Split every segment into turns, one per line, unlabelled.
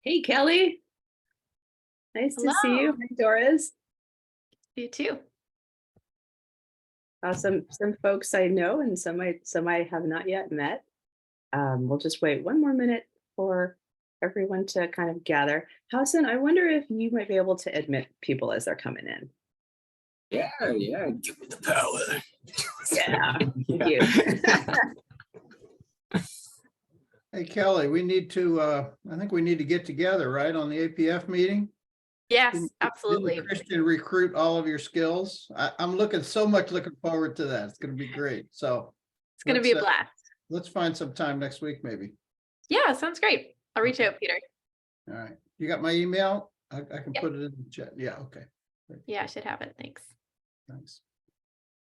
Hey, Kelly. Nice to see you.
Hello.
Hi, Doris.
You too.
Some folks I know and some I have not yet met. We'll just wait one more minute for everyone to kind of gather. Howson, I wonder if you might be able to admit people as they're coming in.
Yeah, give me the power.
Yeah, thank you.
Hey, Kelly, we need to, I think we need to get together, right, on the APF meeting?
Yes,
Didn't
absolutely.
Christian recruit all of your skills? I'm looking forward to that. It's going to be great. So
It's going to be a
let's,
blast.
let's find some time next week, maybe.
Yeah, sounds great. I'll reach out, Peter.
All right. You got my email? I can
Yep.
put it in the chat. Yeah, okay. Great.
Yeah, I should have it. Thanks.
Thanks.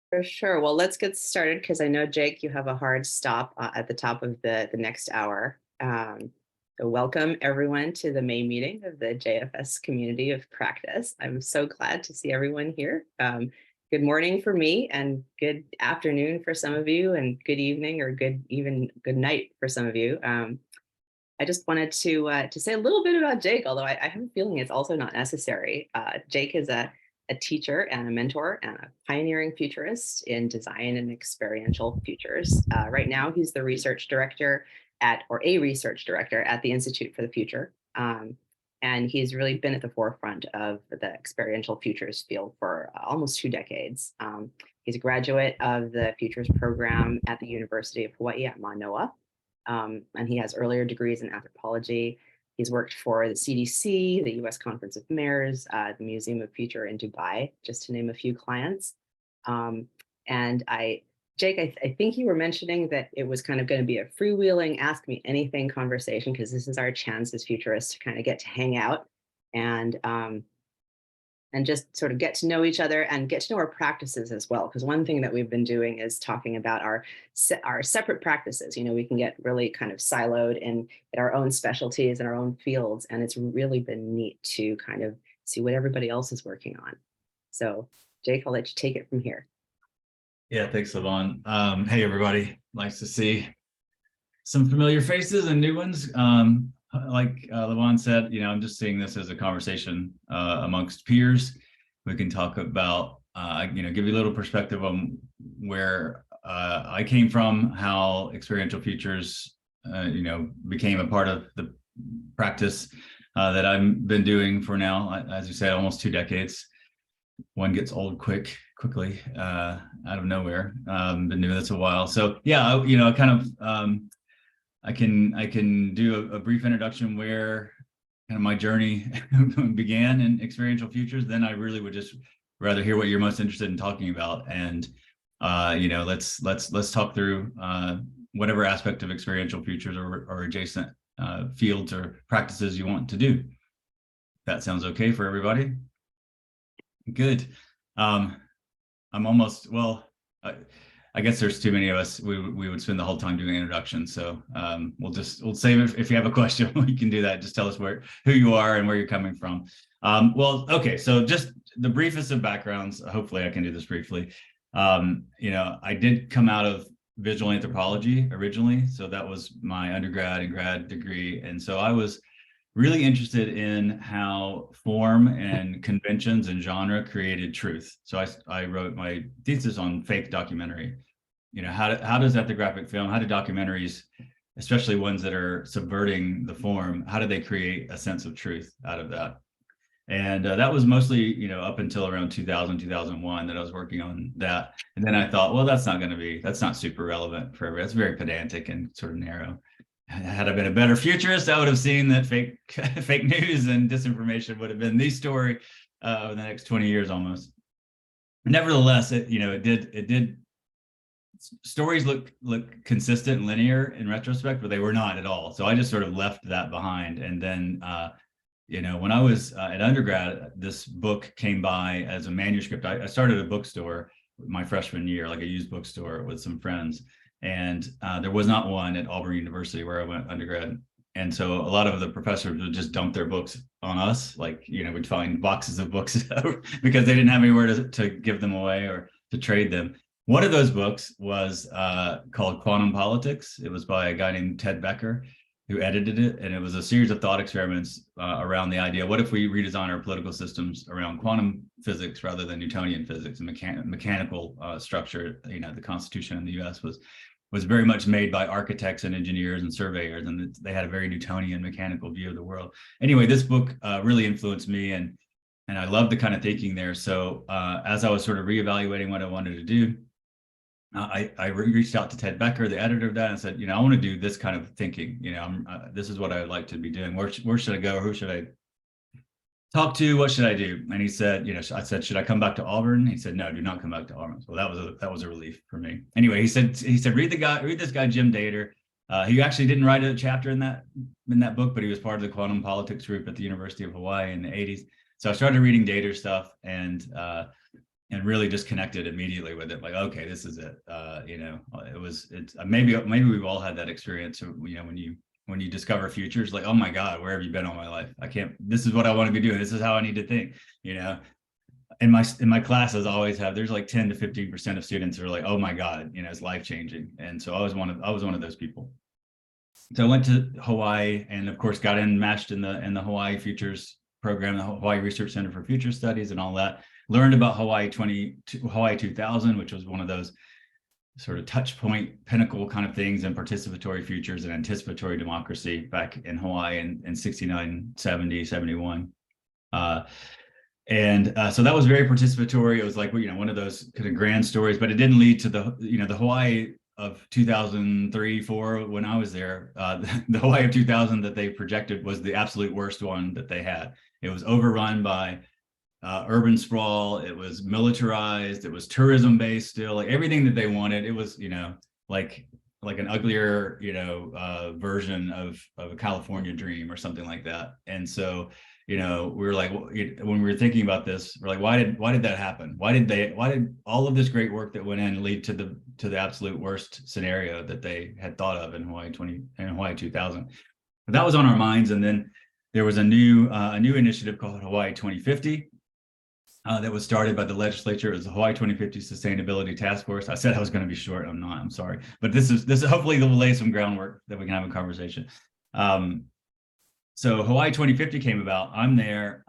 For sure. Well, let's get started because I know, Jake, you have a hard stop at the top of the next hour. So welcome everyone to the May meeting of the JFS Community of Practice. I'm so glad to see everyone here. Good morning for me and good afternoon for some of you and good evening or good night for some of you. I just wanted to say a little bit about Jake, although I have a feeling it's also not necessary. Jake is a teacher and a mentor and a pioneering futurist in design and experiential futures. Right now, he's the research director at the Institute for the Future. And he's really been at the forefront of the experiential futures field for almost 2 decades. He's a graduate of the futures program at the University of Hawaii at Manoa. And he has earlier degrees in anthropology. He's worked for the CDC, the US Conference of Mayors, the Museum of Future in Dubai, just to name a few clients. Jake, I think you were mentioning that it was kind of going to be a freewheeling Ask Me Anything conversation, because this is our chance as futurists to kind of get to hang out and just sort of get to know each other and get to know our practices as well. Because one thing that we've been doing is talking about our separate practices. You know, we can get really kind of siloed in our own specialties and our own fields. And it's really been neat to kind of see what everybody else is working on. So Jake, I'll let you take it from here.
Yeah, thanks, Levon. Hey, everybody. Nice to see some familiar faces and new ones. Like Levon said, you know, I'm just seeing this as a conversation amongst peers. We can talk about, you know, give you a little perspective on where I came from, how Experiential Futures, you know, became a part of the practice that I've been doing for now, as you said, almost 2 decades. One gets old quickly out of nowhere. Been doing this a while. So yeah, you know, kind of, I can do a brief introduction where kind of my journey began in Experiential Futures. Then I really would just rather hear what you're most interested in talking about. And, you know, let's talk through whatever aspect of Experiential Futures or adjacent fields or practices you want to do. That sounds okay for everybody? Good. I'm almost, well, I guess there's too many of us. We would spend the whole time doing introductions. So we'll save it. If you have a question, you can do that. Just tell us who you are and where you're coming from. Well, okay. So just the briefest of backgrounds. Hopefully I can do this briefly. You know, I did come out of visual anthropology originally. So that was my undergrad and grad degree. And so I was really interested in how form and conventions and genre created truth. So I wrote my thesis on fake documentary. You know, how does ethnographic film, how do documentaries, especially ones that are subverting the form, how do they create a sense of truth out of that? And that was mostly, you know, up until around 2000, 2001 that I was working on that. And then I thought, well, that's not super relevant for everybody. That's very pedantic and sort of narrow. Had I been a better futurist, I would have seen that fake news and disinformation would have been the story over the next 20 years almost. Nevertheless, it did. Stories look consistent and linear in retrospect, but they were not at all. So I just sort of left that behind. And then, you know, when I was at undergrad, this book came by as a manuscript. I started a bookstore my freshman year, like a used bookstore with some friends. And there was not one at Auburn University where I went undergrad. And so a lot of the professors would just dump their books on us. Like, you know, we'd find boxes of books because they didn't have anywhere to give them away or to trade them. One of those books was called Quantum Politics. It was by a guy named Ted Becker. who edited it, and it was a series of thought experiments around the idea: what if we redesign our political systems around quantum physics rather than Newtonian physics and mechanical structure? You know, the Constitution in the U.S. was very much made by architects and engineers and surveyors, and they had a very Newtonian mechanical view of the world. Anyway, this book really influenced me, and I love the kind of thinking there. So as I was sort of reevaluating what I wanted to do, I reached out to Ted Becker, the editor of that, and said, you know, I want to do this kind of thinking. You know, this is what I would like to be doing. Where should I go? Who should I talk to? What should I do? And he said, you know, I said, should I come back to Auburn? He said, no, do not come back to Auburn. So that was a relief for me. Anyway, he said, read this guy, Jim Dater. He actually didn't write a chapter in that book, but he was part of the quantum politics group at the University of Hawaii in the 80s. So I started reading Dater stuff and really just connected immediately with it. Like, okay, this is it. You know, it's maybe we've all had that experience. You know, when you discover futures, like, oh my God, where have you been all my life? This is what I want to be doing. This is how I need to think, you know. In my classes, I always have, there's like 10 to 15% of students who are like, oh my God, you know, it's life-changing. And so I was one of those people. So I went to Hawaii and of course got enmeshed in the Hawaii Futures program, the Hawaii Research Center for Future Studies and all that. Learned about Hawaii 2000, which was one of those sort of touch point pinnacle kind of things in participatory futures and anticipatory democracy back in Hawaii in 69, 70, 71. So that was very participatory. It was like, you know, one of those kind of grand stories, but it didn't lead to the Hawaii of 2003, 4 when I was there. The Hawaii of 2000 that they projected was the absolute worst one that they had. It was overrun by urban sprawl. It was militarized. It was tourism based still, like everything that they wanted. It was, you know, like an uglier, you know, version of a California dream or something like that. And so, you know, we were like, when we were thinking about this, we're like, why did that happen? Why did all of this great work that went in lead to the absolute worst scenario that they had thought of in Hawaii 2000? But that was on our minds. And then there was a new initiative called Hawaii 2050 that was started by the legislature. It was the Hawaii 2050 Sustainability Task Force. I said I was going to be short. I'm not. I'm sorry. But this is hopefully will lay some groundwork that we can have a conversation. So Hawaii 2050 came about. I'm there,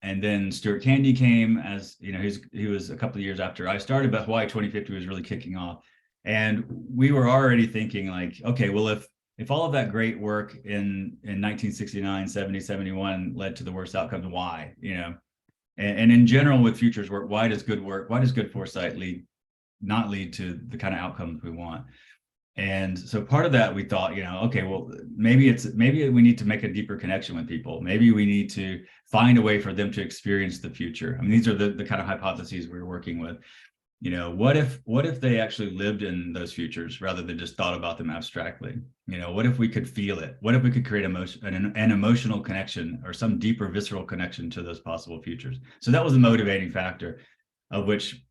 and then Stuart Candy came, as you know, he was a couple of years after I started, but Hawaii 2050 was really kicking off, and we were already thinking like, okay, well, if all of that great work in 1969, 70, 71 led to the worst outcomes, why? You know, and in general with futures work, why does good foresight not lead to the kind of outcomes we want? And so part of that, we thought, you know, okay, well, maybe we need to make a deeper connection with people. Maybe we need to find a way for them to experience the future. I mean, these are the kind of hypotheses we were working with. You know, what if they actually lived in those futures rather than just thought about them abstractly? You know, what if we could feel it? What if we could create an emotional connection or some deeper visceral connection to those possible futures? So that was a motivating factor, of which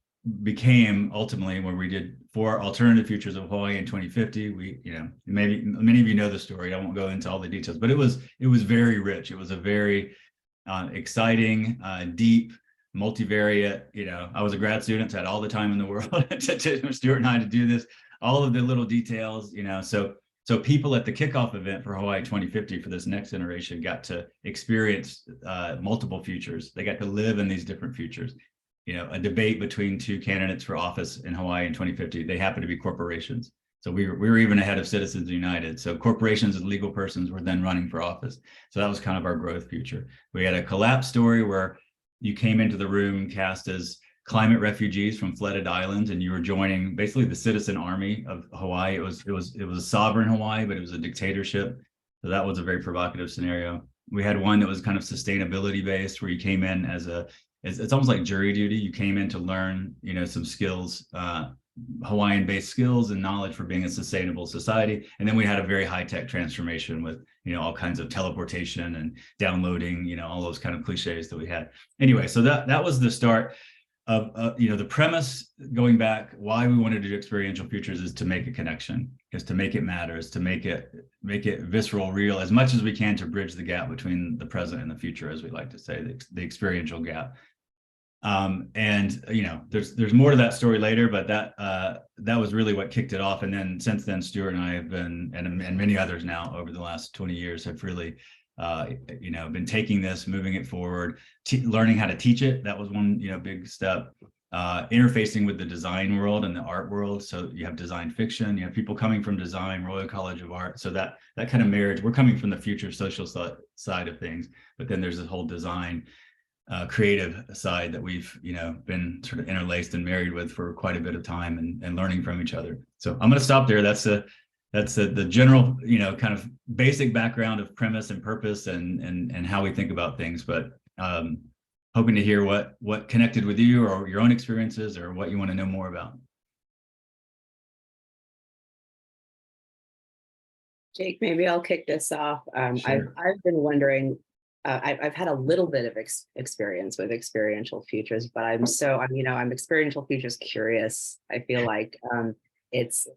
became ultimately when we did 4 alternative futures of Hawaii in 2050. We, you know, maybe many of you know the story. I won't go into all the details, but it was very rich. It was a very exciting, deep, multivariate. You know, I was a grad student, so I had all the time in the world to Stuart and I to do this. All of the little details, you know, so people at the kickoff event for Hawaii 2050 for this next generation got to experience multiple futures. They got to live in these different futures. You know, a debate between 2 candidates for office in Hawaii in 2050, they happen to be corporations. So we were even ahead of Citizens United. So corporations and legal persons were then running for office. So that was kind of our growth future. We had a collapse story where you came into the room cast as climate refugees from flooded islands, and you were joining basically the citizen army of Hawaii. It was a sovereign Hawaii, but it was a dictatorship. So that was a very provocative scenario. We had one that was kind of sustainability based, where you came in as it's almost like jury duty. You came in to learn, you know, some skills, Hawaiian-based skills and knowledge for being a sustainable society. And then we had a very high-tech transformation with, you know, all kinds of teleportation and downloading, you know, all those kind of cliches that we had. Anyway, so that was the start of, you know, the premise going back, why we wanted to do experiential futures is to make a connection, is to make it matter, is to make it visceral, real, as much as we can to bridge the gap between the present and the future, as we like to say, the experiential gap. And there's more to that story later, but that was really what kicked it off. And then since then, Stuart and I have been, and many others now over the last 20 years have really been taking this, moving it forward, learning how to teach it. That was one big step. Interfacing with the design world and the art world. So you have design fiction, you have people coming from design, Royal College of Art. So that kind of marriage, we're coming from the future social side of things, but then there's this whole design creative side that we've been sort of interlaced and married with for quite a bit of time, and learning from each other. So I'm going to stop there. That's the general kind of basic background of premise and purpose and how we think about things, but hoping to hear what connected with you or your own experiences or what you want to know more about.
Jake, maybe I'll kick this off.
Sure.
I've been wondering, I've had a little bit of experience with Experiential Futures, but I'm Experiential Futures curious. I feel like it's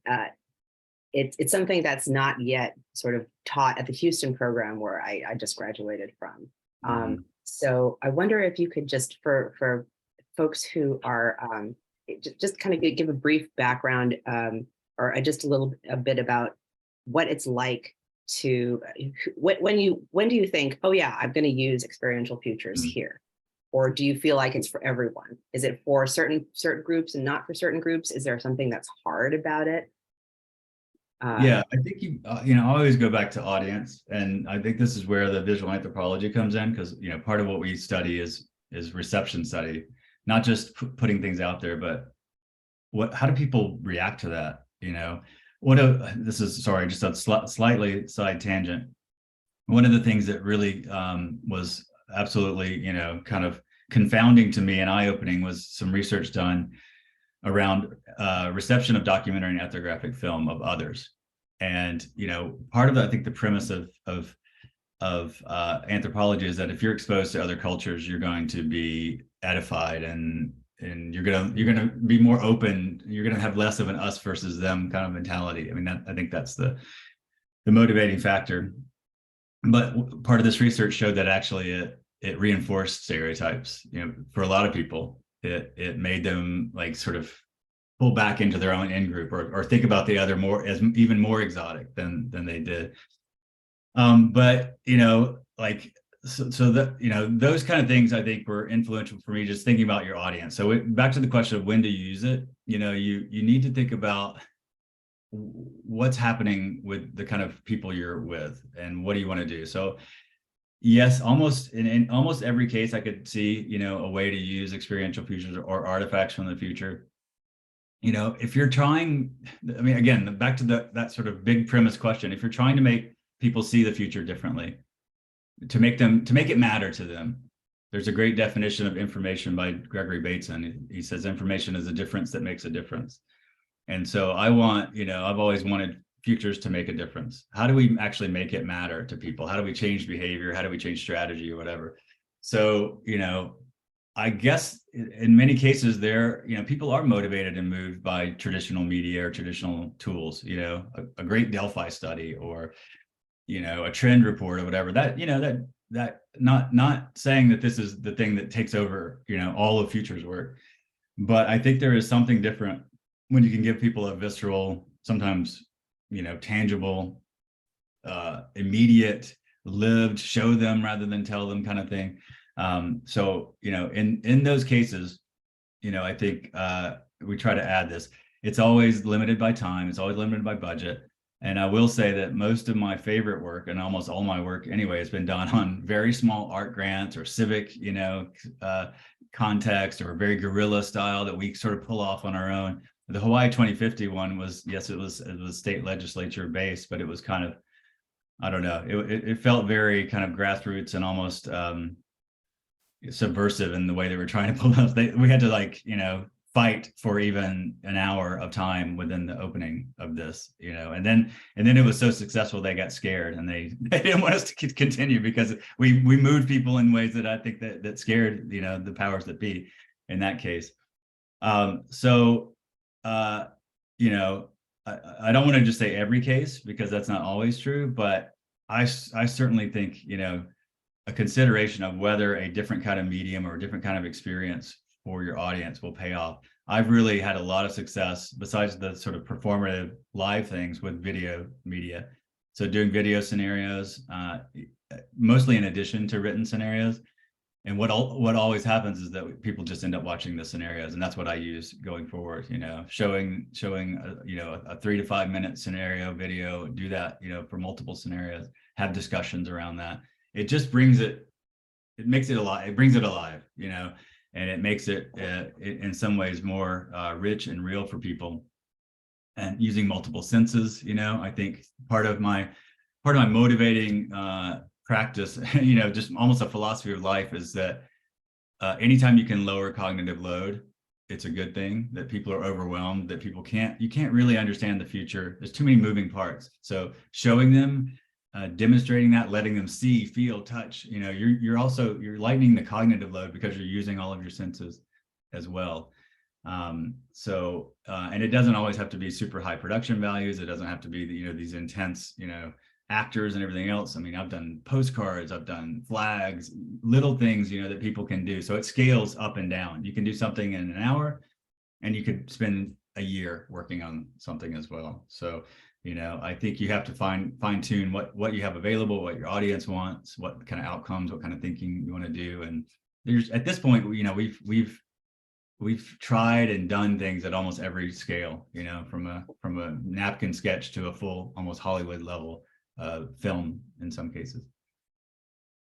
something that's not yet sort of taught at the Houston program where I just graduated from. So I wonder if you could just, for folks who are just kind of give a brief background or just a bit about what it's like to, when do you think, oh yeah, I'm going to use Experiential Futures here? Or do you feel like it's for everyone? Is it for certain groups and not for certain groups? Is there something that's hard about it?
Yeah, I think I always go back to audience, and I think this is where the visual anthropology comes in, because part of what we study is reception study, not just putting things out there, but how do people react to that? This is, sorry, just a slightly side tangent. One of the things that really was absolutely kind of confounding to me and eye-opening was some research done around reception of documentary and ethnographic film of others. And part of I think the premise of anthropology is that if you're exposed to other cultures, you're going to be edified and you're gonna be more open. You're gonna have less of an us versus them kind of mentality. I mean, I think that's the motivating factor. But part of this research showed that actually it reinforced stereotypes. For a lot of people, it made them like sort of pull back into their own in-group or think about the other more as even more exotic than they did. But so that those kind of things I think were influential for me, just thinking about your audience. So back to the question of when to use it, you need to think about what's happening with the kind of people you're with and what do you want to do. So yes, almost in almost every case I could see a way to use Experiential Futures or artifacts from the future. If you're trying, I mean, again, back to that sort of big premise question, if you're trying to make people see the future differently, to make it matter to them, there's a great definition of information by Gregory Bateson. He says information is a difference that makes a difference. And so I've always wanted futures to make a difference. How do we actually make it matter to people? How do we change behavior? How do we change strategy or whatever? So, I guess in many cases people are motivated and moved by traditional media or traditional tools, a great Delphi study or, a trend report or whatever that not saying that this is the thing that takes over, all of futures work. But I think there is something different when you can give people a visceral, sometimes, tangible, immediate, lived, show them rather than tell them kind of thing. So, in those cases, I think we try to add this. It's always limited by time. It's always limited by budget. And I will say that most of my favorite work, and almost all my work anyway, has been done on very small art grants or civic, context, or very guerrilla style that we sort of pull off on our own. The Hawaii 2050 one was, yes, it was state legislature based, but it was kind of, I don't know, it felt very kind of grassroots and almost subversive in the way they were trying to pull us. We had to fight for even an hour of time within the opening of this, and then it was so successful they got scared and they didn't want us to continue because we moved people in ways that I think that scared the powers that be in that case. So I don't want to just say every case because that's not always true, but I certainly think a consideration of whether a different kind of medium or a different kind of experience for your audience will pay off. I've really had a lot of success besides the sort of performative live things with video media. So doing video scenarios, mostly in addition to written scenarios. And what always happens is that people just end up watching the scenarios, and that's what I use going forward. Showing a 3 to 5 minute scenario video, do that for multiple scenarios, have discussions around that. It just brings it makes it alive. It brings it alive, and it makes it in some ways more rich and real for people. And using multiple senses, I think part of my motivating practice, just almost a philosophy of life is that anytime you can lower cognitive load, it's a good thing. That people are overwhelmed, that you can't really understand the future. There's too many moving parts. So showing them, demonstrating that, letting them see, feel, touch, you're lightening the cognitive load because you're using all of your senses as well. And it doesn't always have to be super high production values. It doesn't have to be these intense, actors and everything else. I mean, I've done postcards, I've done flags, little things, that people can do. So it scales up and down. You can do something in an hour, and you could spend a year working on something as well. So, I think you have to fine tune what you have available, what your audience wants, what kind of outcomes, what kind of thinking you want to do. And there's, at this point, we've tried and done things at almost every scale, from a napkin sketch to a full, almost Hollywood level film in some cases.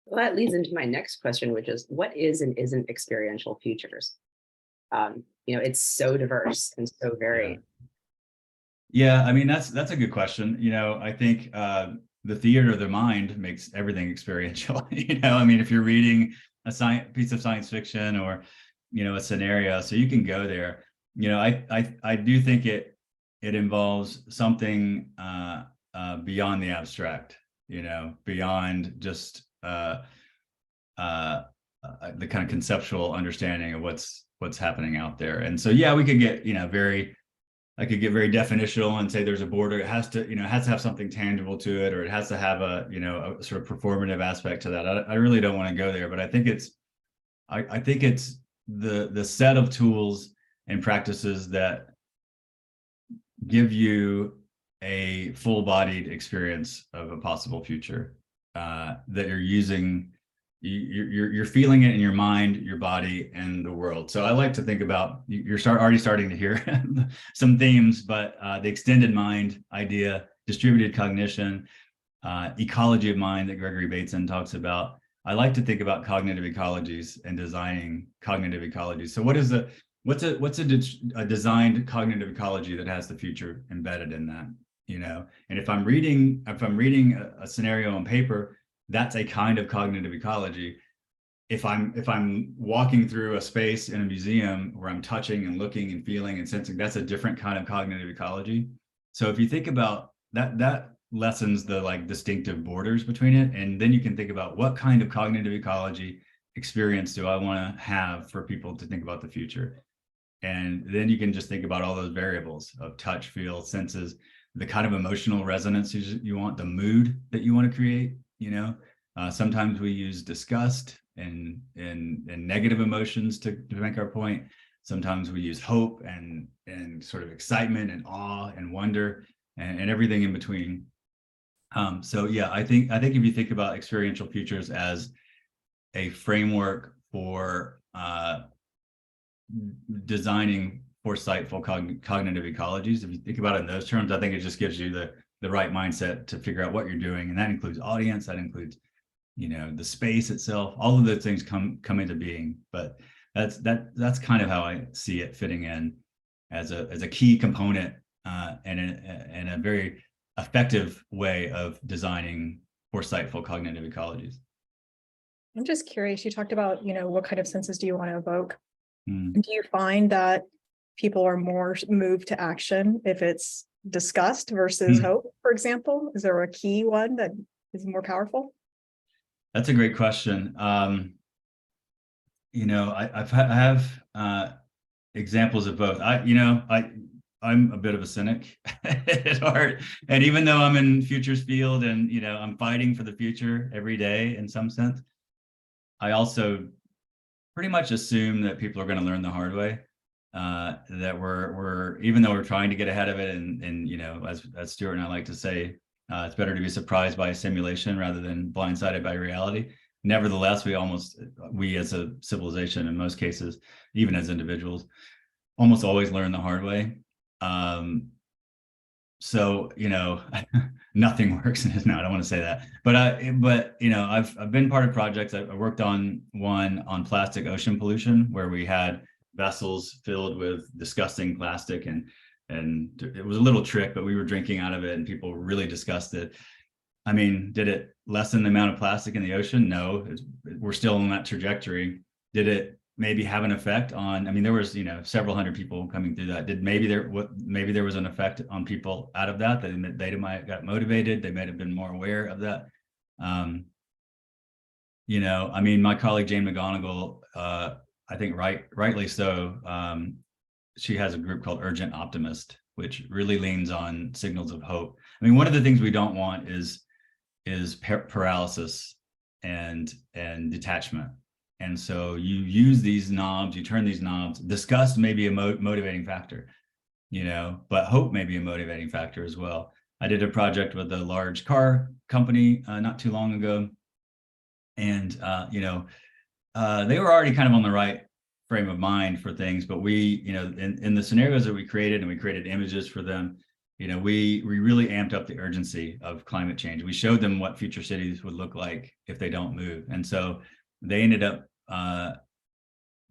Well, that leads into my next question, which is what is and isn't experiential futures? It's so diverse and so varied.
Yeah, I mean, that's a good question. I think the theater of the mind makes everything experiential. I mean, if you're reading a piece of science fiction or a scenario, so you can go there. I do think it involves something beyond the abstract, beyond just the kind of conceptual understanding of what's happening out there. And so, yeah, we could get, I could get very definitional and say there's a border. It has to have something tangible to it, or it has to have a sort of performative aspect to that. I really don't want to go there, but I think it's the set of tools and practices that give you a full-bodied experience of a possible future that you're using. You're feeling it in your mind, your body, and the world. So I like to think about, you're already starting to hear some themes, but the extended mind idea, distributed cognition, ecology of mind that Gregory Bateson talks about. I like to think about cognitive ecologies and designing cognitive ecologies. So what's a designed cognitive ecology that has the future embedded in that? And if I'm reading a scenario on paper, that's a kind of cognitive ecology. If I'm walking through a space in a museum where I'm touching and looking and feeling and sensing, that's a different kind of cognitive ecology. So if you think about that lessens the distinctive borders between it, and then you can think about what kind of cognitive ecology experience do I want to have for people to think about the future. And then you can just think about all those variables of touch, feel, senses, the kind of emotional resonance you want, the mood that you want to create. Sometimes we use disgust and negative emotions to make our point. Sometimes we use hope and sort of excitement and awe and wonder and everything in between. So yeah, I think if you think about experiential futures as a framework for designing foresightful cognitive ecologies, if you think about it in those terms, I think it just gives you the right mindset to figure out what you're doing. And that includes audience, that includes, the space itself, all of those things come into being. But that's kind of how I see it fitting in as a key component and a very effective way of designing foresightful cognitive ecologies.
I'm just curious, you talked about, what kind of senses do you want to evoke?
Mm.
Do you find that people are more moved to action if it's disgust versus hope, for example? Is there a key one that is more powerful?
That's a great question. I have examples of both. I'm a bit of a cynic at heart, and even though I'm in futures field and I'm fighting for the future every day in some sense, I also pretty much assume that people are going to learn the hard way. That we're even though we're trying to get ahead of it, and you know, as Stuart and I like to say, it's better to be surprised by a simulation rather than blindsided by reality. Nevertheless, we as a civilization, in most cases, even as individuals, almost always learn the hard way. So, you know, nothing works. No, I don't want to say that, but you know, I've been part of projects. I worked on one on plastic ocean pollution, where we had vessels filled with disgusting plastic, and it was a little trick, but we were drinking out of it, and people were really disgusted. I mean, did it lessen the amount of plastic in the ocean? No, we're still on that trajectory. Did it maybe have an effect on, I mean, there was, you know, several hundred people coming through that. Maybe there was an effect on people out of that, they might have got motivated. They might have been more aware of that. You know, I mean, my colleague, Jane McGonigal, I think rightly so, she has a group called Urgent Optimist, which really leans on signals of hope. I mean, one of the things we don't want is paralysis and detachment. And so you use these knobs, you turn these knobs. Disgust may be a motivating factor, you know, but hope may be a motivating factor as well. I did a project with a large car company not too long ago, and you know, they were already kind of on the right frame of mind for things, but we, you know, in the scenarios that we created, and we created images for them, you know, we really amped up the urgency of climate change. We showed them what future cities would look like if they don't move. And so they ended up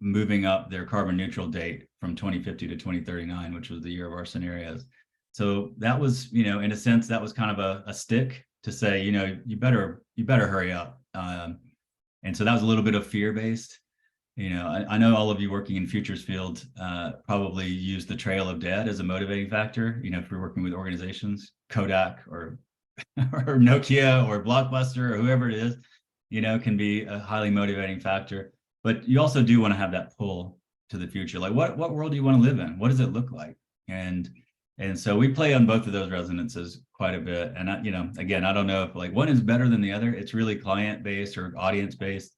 moving up their carbon neutral date from 2050 to 2039, which was the year of our scenarios. So that was, you know, in a sense, that was kind of a stick to say, you know, you better hurry up. And so that was a little bit of fear-based. You know, I know all of you working in futures field probably use the trail of dead as a motivating factor. You know, if you're working with organizations, Kodak or Nokia or Blockbuster or whoever it is, you know, can be a highly motivating factor. But you also do want to have that pull to the future. Like, what world do you want to live in? What does it look like? And so we play on both of those resonances quite a bit. And you know, again, I don't know if like one is better than the other. It's really client-based or audience-based.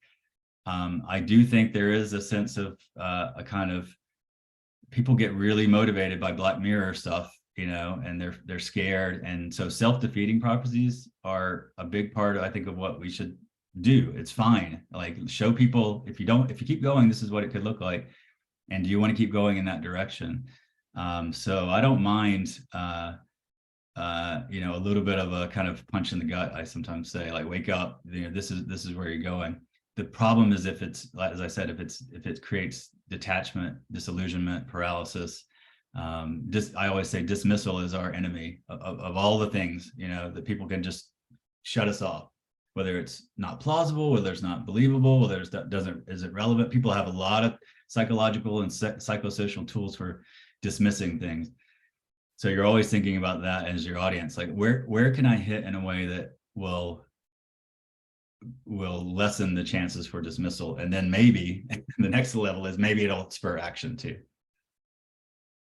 I do think there is a sense of a kind of, people get really motivated by Black Mirror stuff, you know, and they're scared. And so self-defeating prophecies are a big part, I think, of what we should do. It's fine. Like, show people, if you keep going, this is what it could look like. And do you want to keep going in that direction? So I don't mind, you know, a little bit of a kind of punch in the gut. I sometimes say, like, wake up, you know, this is where you're going. The problem is if it's, as I said, if it creates detachment, disillusionment, paralysis. I always say dismissal is our enemy of all the things, you know, that people can just shut us off, whether it's not plausible, whether it's not believable, whether it's is it relevant. People have a lot of psychological and psychosocial tools for dismissing things. So you're always thinking about that as your audience, like where can I hit in a way that will lessen the chances for dismissal. And then maybe the next level is maybe it'll spur action too.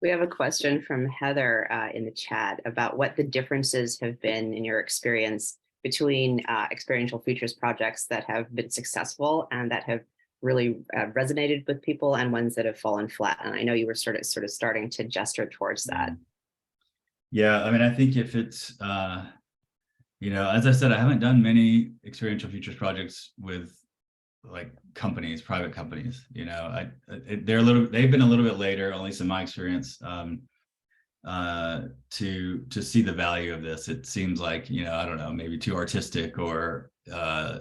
We have a question from Heather in the chat about what the differences have been in your experience between experiential futures projects that have been successful and that have really resonated with people, and ones that have fallen flat. And I know you were sort of starting to gesture towards that.
Yeah, I mean, I think if it's you know, as I said, I haven't done many experiential futures projects with like companies, private companies. You know, they've been a little bit later, at least in my experience, to see the value of this. It seems like, you know, I don't know, maybe too artistic or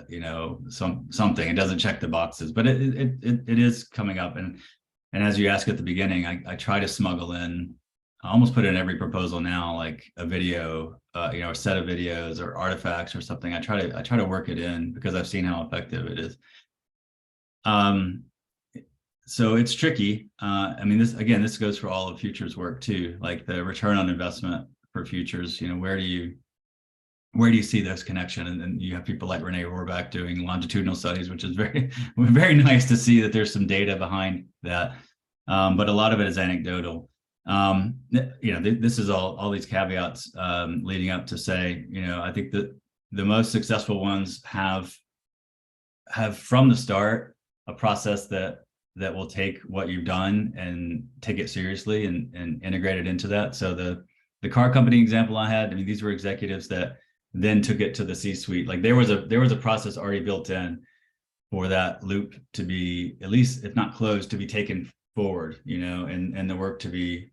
you know, something. It doesn't check the boxes, but it is coming up. And as you asked at the beginning, I try to smuggle in. I almost put in every proposal now, like a video, you know, a set of videos or artifacts or something. I try to work it in because I've seen how effective it is. So it's tricky. I mean, this goes for all of futures work too, like the return on investment for futures. You know, where do you see this connection? And then you have people like Renee Rohrbach doing longitudinal studies, which is very, very nice to see that there's some data behind that. But a lot of it is anecdotal. You know, this is all these caveats leading up to say, you know, I think that the most successful ones have from the start a process that that will take what you've done and take it seriously and integrate it into that. So the car company example I had, I mean, these were executives that then took it to the C-suite. Like there was a process already built in for that loop to be, at least if not closed, to be taken forward, you know, and the work to be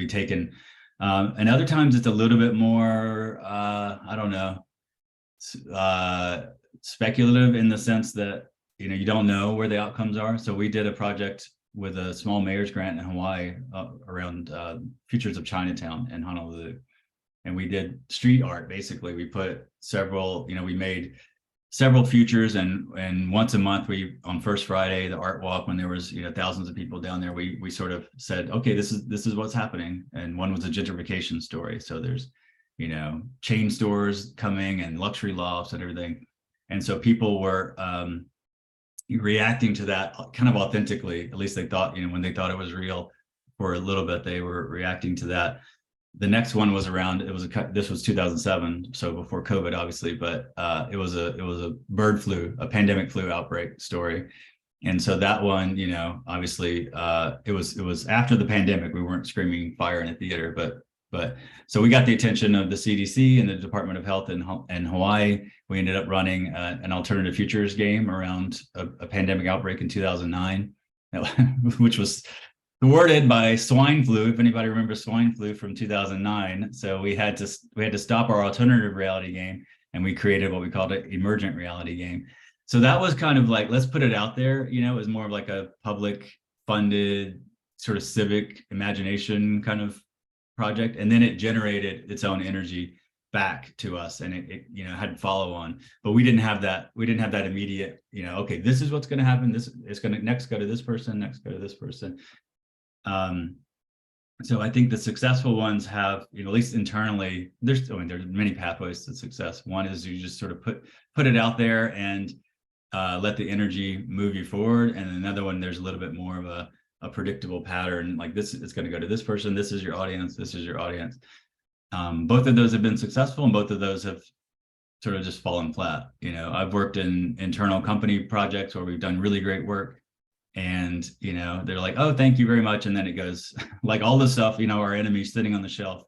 taken. And other times it's a little bit more, I don't know, speculative in the sense that, you know, you don't know where the outcomes are. So we did a project with a small mayor's grant in Hawaii around Futures of Chinatown in Honolulu. And we did street art. Basically, we put several, you know, we made several futures, and once a month, we, on First Friday, the art walk, when there was, you know, thousands of people down there, we sort of said, okay, this is what's happening. And one was a gentrification story. So there's, you know, chain stores coming and luxury lofts and everything. And so people were reacting to that kind of authentically. At least they thought, you know, when they thought it was real for a little bit, they were reacting to that. The next one was around, this was 2007, so before COVID, obviously, but it was a bird flu, a pandemic flu outbreak story. And so that one, you know, obviously it was after the pandemic. We weren't screaming fire in a theater, but so we got the attention of the CDC and the Department of Health in Hawaii. We ended up running an alternative futures game around a pandemic outbreak in 2009, which was thwarted by swine flu. If anybody remembers swine flu from 2009, so we had to stop our alternative reality game, and we created what we called an emergent reality game. So that was kind of like, let's put it out there. You know, it was more of like a public funded sort of civic imagination kind of project, and then it generated its own energy back to us, and it you know, had follow on. But we didn't have that immediate, you know, okay, this is what's going to happen, this is going to next go to this person, next go to this person. So I think the successful ones have, you know, at least internally, there's many pathways to success. One is you just sort of put it out there and let the energy move you forward. And another one, there's a little bit more of a predictable pattern, like this is going to go to this person, this is your audience, this is your audience. Both of those have been successful, and both of those have sort of just fallen flat. You know, I've worked in internal company projects where we've done really great work, and, you know, they're like, oh, thank you very much. And then it goes like all the stuff, you know, our enemies sitting on the shelf,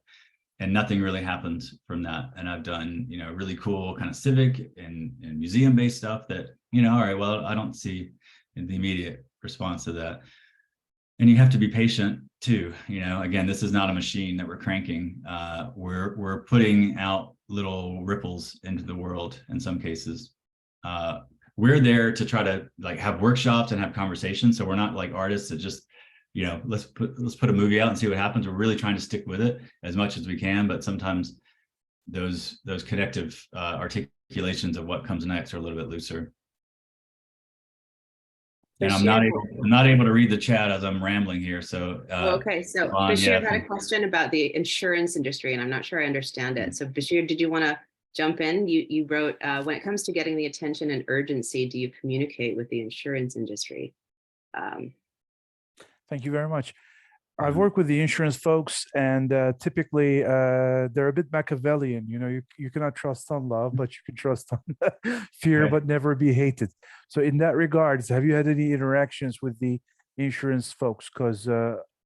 and nothing really happens from that. And I've done, you know, really cool kind of civic and museum-based stuff that, you know, all right, well, I don't see the immediate response to that. And you have to be patient too. You know, again, this is not a machine that we're cranking. We're putting out little ripples into the world in some cases. We're there to try to like have workshops and have conversations. So we're not like artists that just, you know, let's put a movie out and see what happens. We're really trying to stick with it as much as we can. But sometimes those connective articulations of what comes next are a little bit looser. And I'm not able to read the chat as I'm rambling here. So
okay, so Bashir had a question about the insurance industry, and I'm not sure I understand it. So Bashir, did you want to jump in? You wrote, when it comes to getting the attention and urgency, do you communicate with the insurance industry?
Thank you very much. I've worked with the insurance folks, and typically they're a bit Machiavellian. You know, you cannot trust on love, but you can trust on fear, right, but never be hated. So in that regards, have you had any interactions with the insurance folks? Because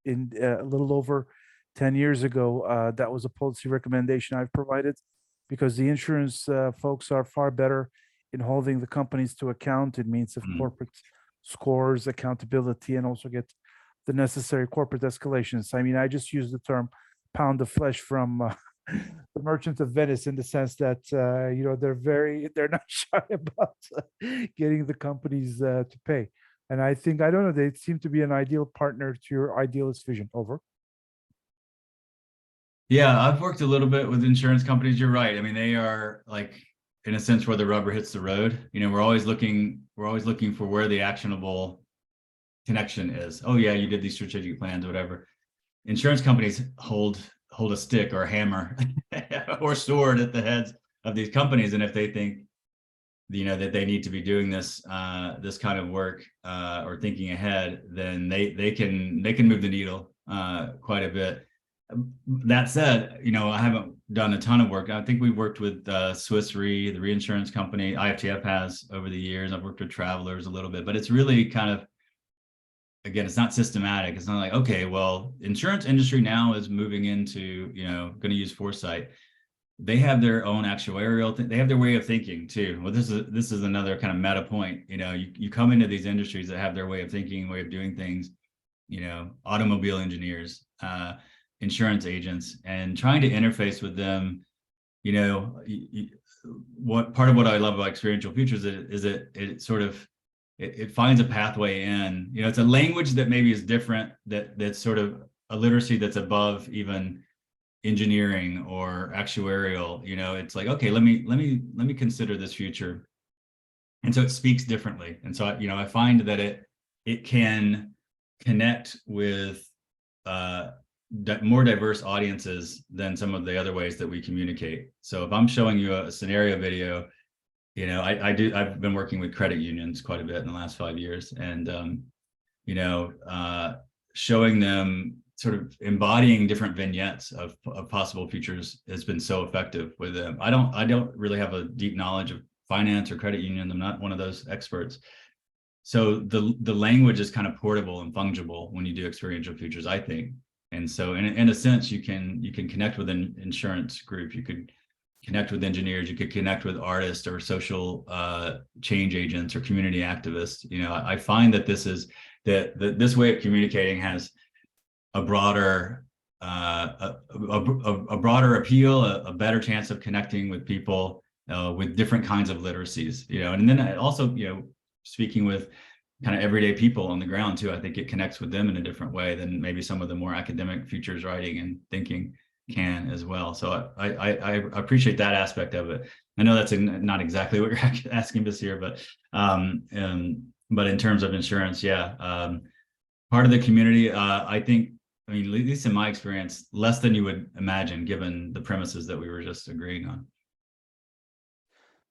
in a little over 10 years ago, that was a policy recommendation I've provided, because the insurance folks are far better in holding the companies to account in means of corporate scores, accountability, and also get the necessary corporate escalations. I mean, I just use the term pound of flesh from the Merchant of Venice, in the sense that, you know, they're not shy about getting the companies to pay. And I think, I don't know, they seem to be an ideal partner to your idealist vision. Over.
Yeah, I've worked a little bit with insurance companies. You're right. I mean, they are like, in a sense, where the rubber hits the road. You know, we're always looking for where the actionable connection is. Oh yeah, you did these strategic plans, whatever. Insurance companies hold a stick or a hammer or sword at the heads of these companies, and if they think, you know, that they need to be doing this kind of work or thinking ahead, then they can move the needle quite a bit. That said, you know, I haven't done a ton of work. I think we've worked with Swiss Re, the reinsurance company. IFTF has over the years. I've worked with Travelers a little bit, but it's really kind of, again, it's not systematic. It's not like, okay, well, insurance industry now is moving into, going to use foresight. They have their own actuarial they have their way of thinking too. Well, this is another kind of meta point. You come into these industries that have their way of thinking, way of doing things, automobile engineers, insurance agents, and trying to interface with them. What part of what I love about Experiential Futures is it sort of it finds a pathway in. It's a language that maybe is different, that's sort of a literacy that's above even engineering or actuarial. It's like, okay, let me consider this future, and so it speaks differently. And so I find that it can connect with more diverse audiences than some of the other ways that we communicate. So if I'm showing you a scenario video, I've been working with credit unions quite a bit in the last 5 years, and showing them, sort of embodying different vignettes of possible futures has been so effective with them. I don't really have a deep knowledge of finance or credit union. I'm not one of those experts. So the language is kind of portable and fungible when you do experiential futures, I think. And so in a sense, you can connect with an insurance group, you could connect with engineers, you could connect with artists or social change agents or community activists. I find that this way of communicating has a broader appeal, a better chance of connecting with people with different kinds of literacies. And then also, speaking with kind of everyday people on the ground too, I think it connects with them in a different way than maybe some of the more academic futures writing and thinking can as well. So I appreciate that aspect of it. I know that's not exactly what you're asking this year, but in terms of insurance, part of the community, I think, at least in my experience, less than you would imagine, given the premises that we were just agreeing on.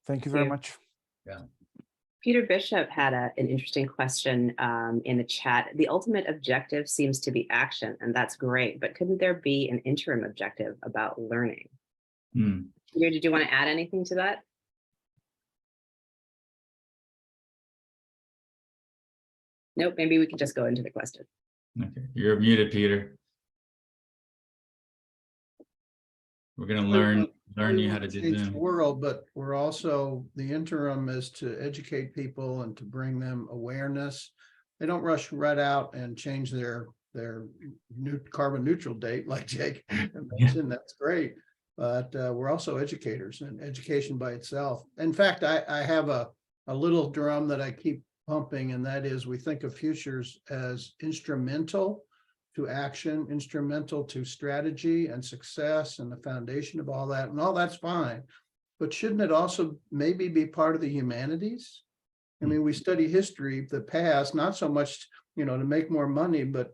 Thank you very much.
Yeah.
Peter Bishop had an interesting question in the chat. The ultimate objective seems to be action, and that's great, but couldn't there be an interim objective about learning? Peter, did you want to add anything to that? Nope, maybe we could just go into the question.
Okay, you're muted, Peter. We're going to learn you how to do
Change the
Zoom.
world, but we're also, the interim is to educate people and to bring them awareness. They don't rush right out and change their new carbon neutral date like Jake mentioned. That's great, but we're also educators, and education by itself. In fact, I have a little drum that I keep pumping, and that is, we think of futures as instrumental to action, instrumental to strategy and success and the foundation of all that, and all that's fine. But shouldn't it also maybe be part of the humanities? I mean, we study history, the past, not so much, to make more money, but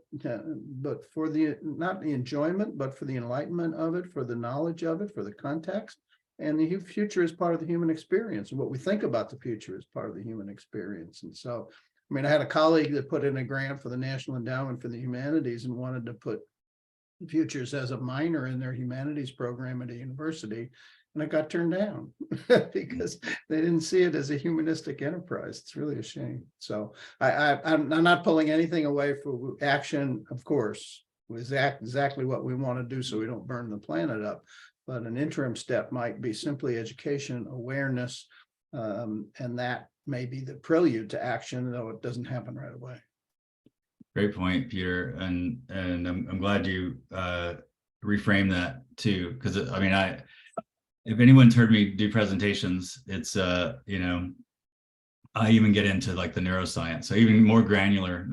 for not the enjoyment, but for the enlightenment of it, for the knowledge of it, for the context. And the future is part of the human experience. And what we think about the future is part of the human experience. And so, I had a colleague that put in a grant for the National Endowment for the Humanities and wanted to put futures as a minor in their humanities program at a university. And it got turned down because they didn't see it as a humanistic enterprise. It's really a shame. So I'm not pulling anything away from action, of course, was exactly what we want to do so we don't burn the planet up. But an interim step might be simply education, awareness, and that may be the prelude to action, though it doesn't happen right away.
Great point, Peter, and I'm glad you reframe that too, because if anyone's heard me do presentations, it's I even get into like the neuroscience, so even more granular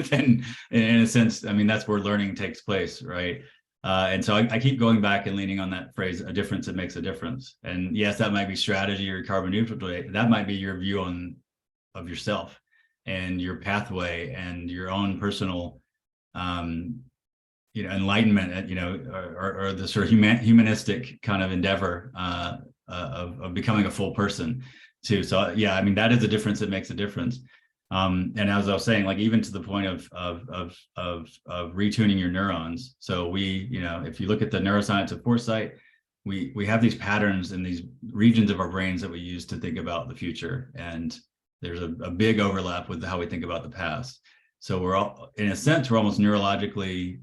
than, in a sense, that's where learning takes place, right? And so I keep going back and leaning on that phrase, a difference that makes a difference. And yes, that might be strategy or carbon neutral. That might be your view of yourself and your pathway and your own personal, enlightenment, or the sort of humanistic kind of endeavor of becoming a full person too. So yeah, that is a difference that makes a difference. And as I was saying, like even to the point of retuning your neurons. So if you look at the neuroscience of foresight, we have these patterns in these regions of our brains that we use to think about the future, and there's a big overlap with how we think about the past. So we're all, in a sense, we're almost neurologically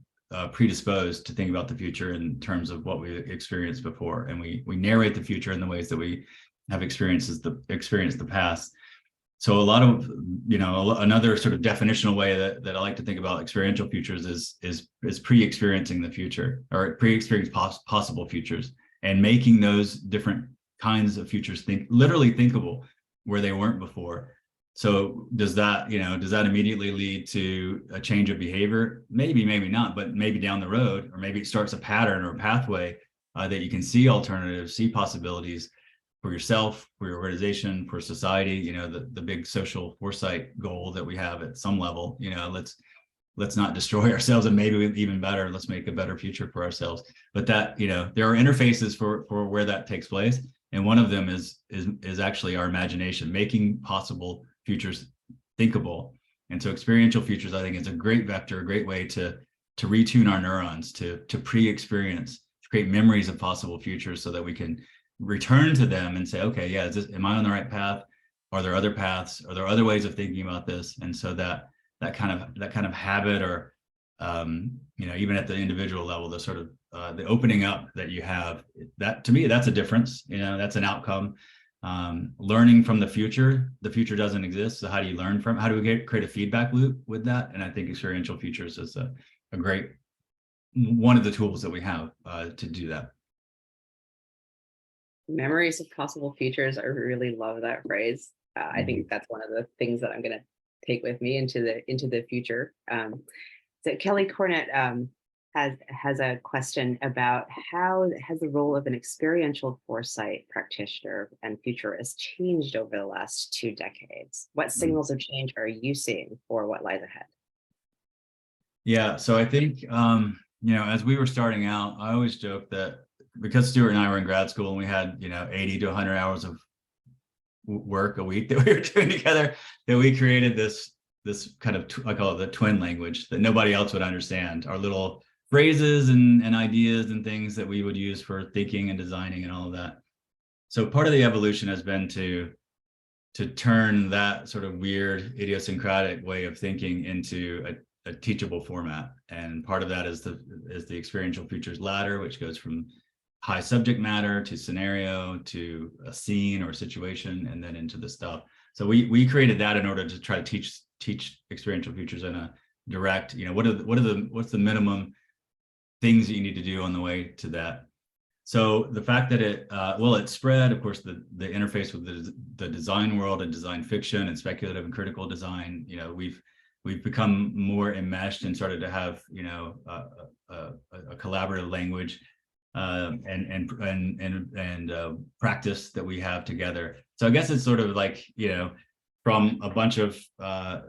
predisposed to think about the future in terms of what we experienced before, and we narrate the future in the ways that we have experienced the past. So a lot of, another sort of definitional way that I like to think about experiential futures is pre-experiencing the future, or pre-experiencing possible futures, and making those different kinds of futures literally thinkable where they weren't before. So does that immediately lead to a change of behavior? Maybe, maybe not, but maybe down the road, or maybe it starts a pattern or a pathway that you can see alternatives, see possibilities for yourself, for your organization, for society. The big social foresight goal that we have at some level, let's not destroy ourselves, and maybe even better, let's make a better future for ourselves. But that, there are interfaces for where that takes place. And one of them is actually our imagination, making possible futures thinkable. And so experiential futures, I think, is a great vector, a great way to retune our neurons, to pre-experience, to create memories of possible futures so that we can return to them and say, okay, yeah, am I on the right path? Are there other paths? Are there other ways of thinking about this? And so that kind of habit, or even at the individual level, the sort of the opening up that you have, that to me, that's a difference. That's an outcome. Learning from the future doesn't exist. So how do you learn from? How do we create a feedback loop with that? And I think experiential futures is a great one of the tools that we have to do that.
Memories of possible futures. I really love that phrase. I think that's one of the things that I'm going to take with me into the future. So Kelly Cornett has a question about how has the role of an experiential foresight practitioner and futurist changed over the last 2 decades? What signals of change are you seeing for what lies ahead?
Yeah, so I think, as we were starting out, I always joke that because Stuart and I were in grad school and we had, 80 to 100 hours of work a week that we were doing together, that we created this kind of, I call it the twin language that nobody else would understand. Our little phrases and ideas and things that we would use for thinking and designing and all of that. So part of the evolution has been to turn that sort of weird idiosyncratic way of thinking into a teachable format. And part of that is the experiential futures ladder, which goes from high subject matter to scenario to a scene or situation, and then into the stuff. So we created that in order to try to teach experiential futures in a direct, what's the minimum things that you need to do on the way to that. So the fact that it spread, of course, the interface with the design world and design fiction and speculative and critical design, we've become more enmeshed and started to have, a collaborative language and practice that we have together. So I guess it's sort of like, from a bunch of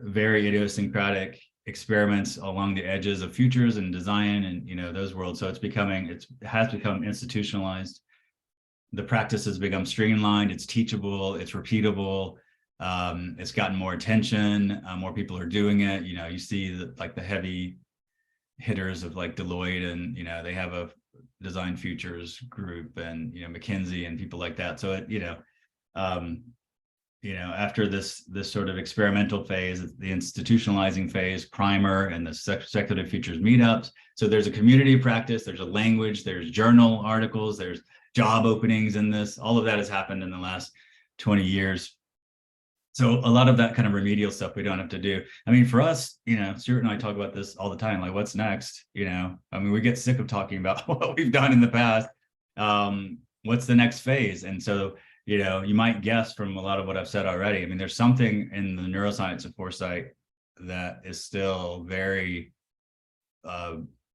very idiosyncratic experiments along the edges of futures and design and those worlds. So it has become institutionalized. The practice has become streamlined. It's teachable. It's repeatable. It's gotten more attention. More people are doing it. You see the heavy hitters of like Deloitte, and they have a design futures group, and McKinsey and people like that. So after this sort of experimental phase, the institutionalizing phase, primer, and the speculative futures meetups. So there's a community practice, there's a language, there's journal articles, there's job openings in this. All of that has happened in the last 20 years. So a lot of that kind of remedial stuff we don't have to do. I mean, for us, Stuart and I talk about this all the time, like what's next? We get sick of talking about what we've done in the past. What's the next phase? And so, you might guess from a lot of what I've said already. I mean, there's something in the neuroscience of foresight that is still very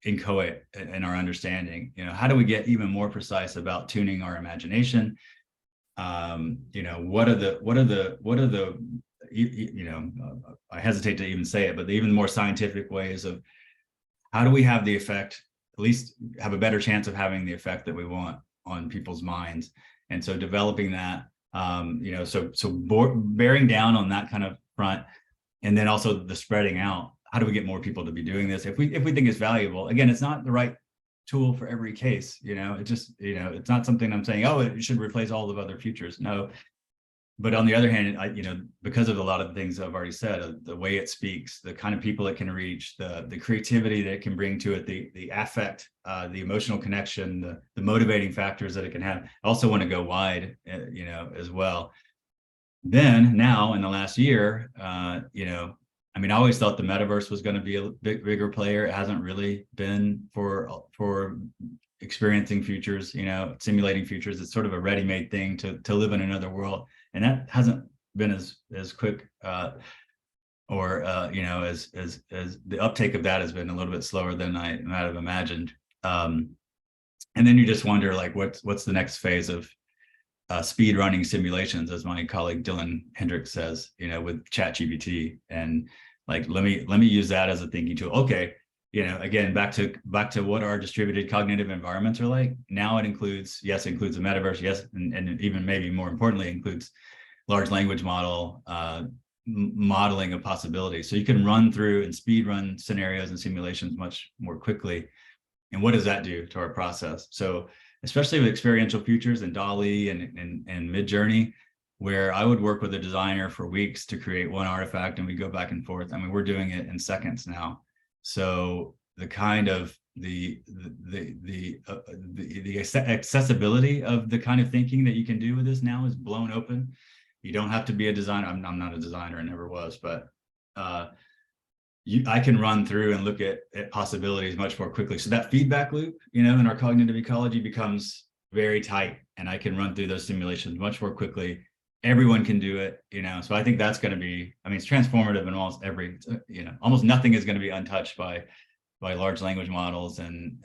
inchoate in our understanding. How do we get even more precise about tuning our imagination? What are the I hesitate to even say it, but the even more scientific ways of how do we have the effect, at least have a better chance of having the effect that we want on people's minds. And so developing that, bearing down on that kind of front, and then also the spreading out. How do we get more people to be doing this? If we think it's valuable, again, it's not the right tool for every case. It just, it's not something I'm saying, oh, it should replace all of other futures. No. But on the other hand, because of a lot of the things I've already said, the way it speaks, the kind of people it can reach, the creativity that it can bring to it, the affect, the emotional connection, the motivating factors that it can have. I also want to go wide, as well. Then now in the last year, I always thought the metaverse was going to be a bigger player. It hasn't really been for experiencing futures, simulating futures. It's sort of a ready-made thing to live in another world. And that hasn't been as quick, as the uptake of that has been a little bit slower than I might have imagined. And then you just wonder, like, what's the next phase of speed running simulations, as my colleague Dylan Hendricks says, with ChatGPT, and like, let me use that as a thinking tool. Okay, again, back to what our distributed cognitive environments are like. Now it includes a metaverse, yes, and even maybe more importantly, includes large language model modeling of possibilities. So you can run through and speed run scenarios and simulations much more quickly. And what does that do to our process? So especially with experiential futures and DALL-E and Midjourney, where I would work with a designer for weeks to create one artifact and we go back and forth. We're doing it in seconds now. So the kind of the accessibility of the kind of thinking that you can do with this now is blown open. You don't have to be a designer. I'm not a designer, and never was, but I can run through and look at possibilities much more quickly. So that feedback loop, in our cognitive ecology becomes very tight, and I can run through those simulations much more quickly. Everyone can do it, so I think that's going to be, it's transformative in almost every, almost nothing is going to be untouched by large language models and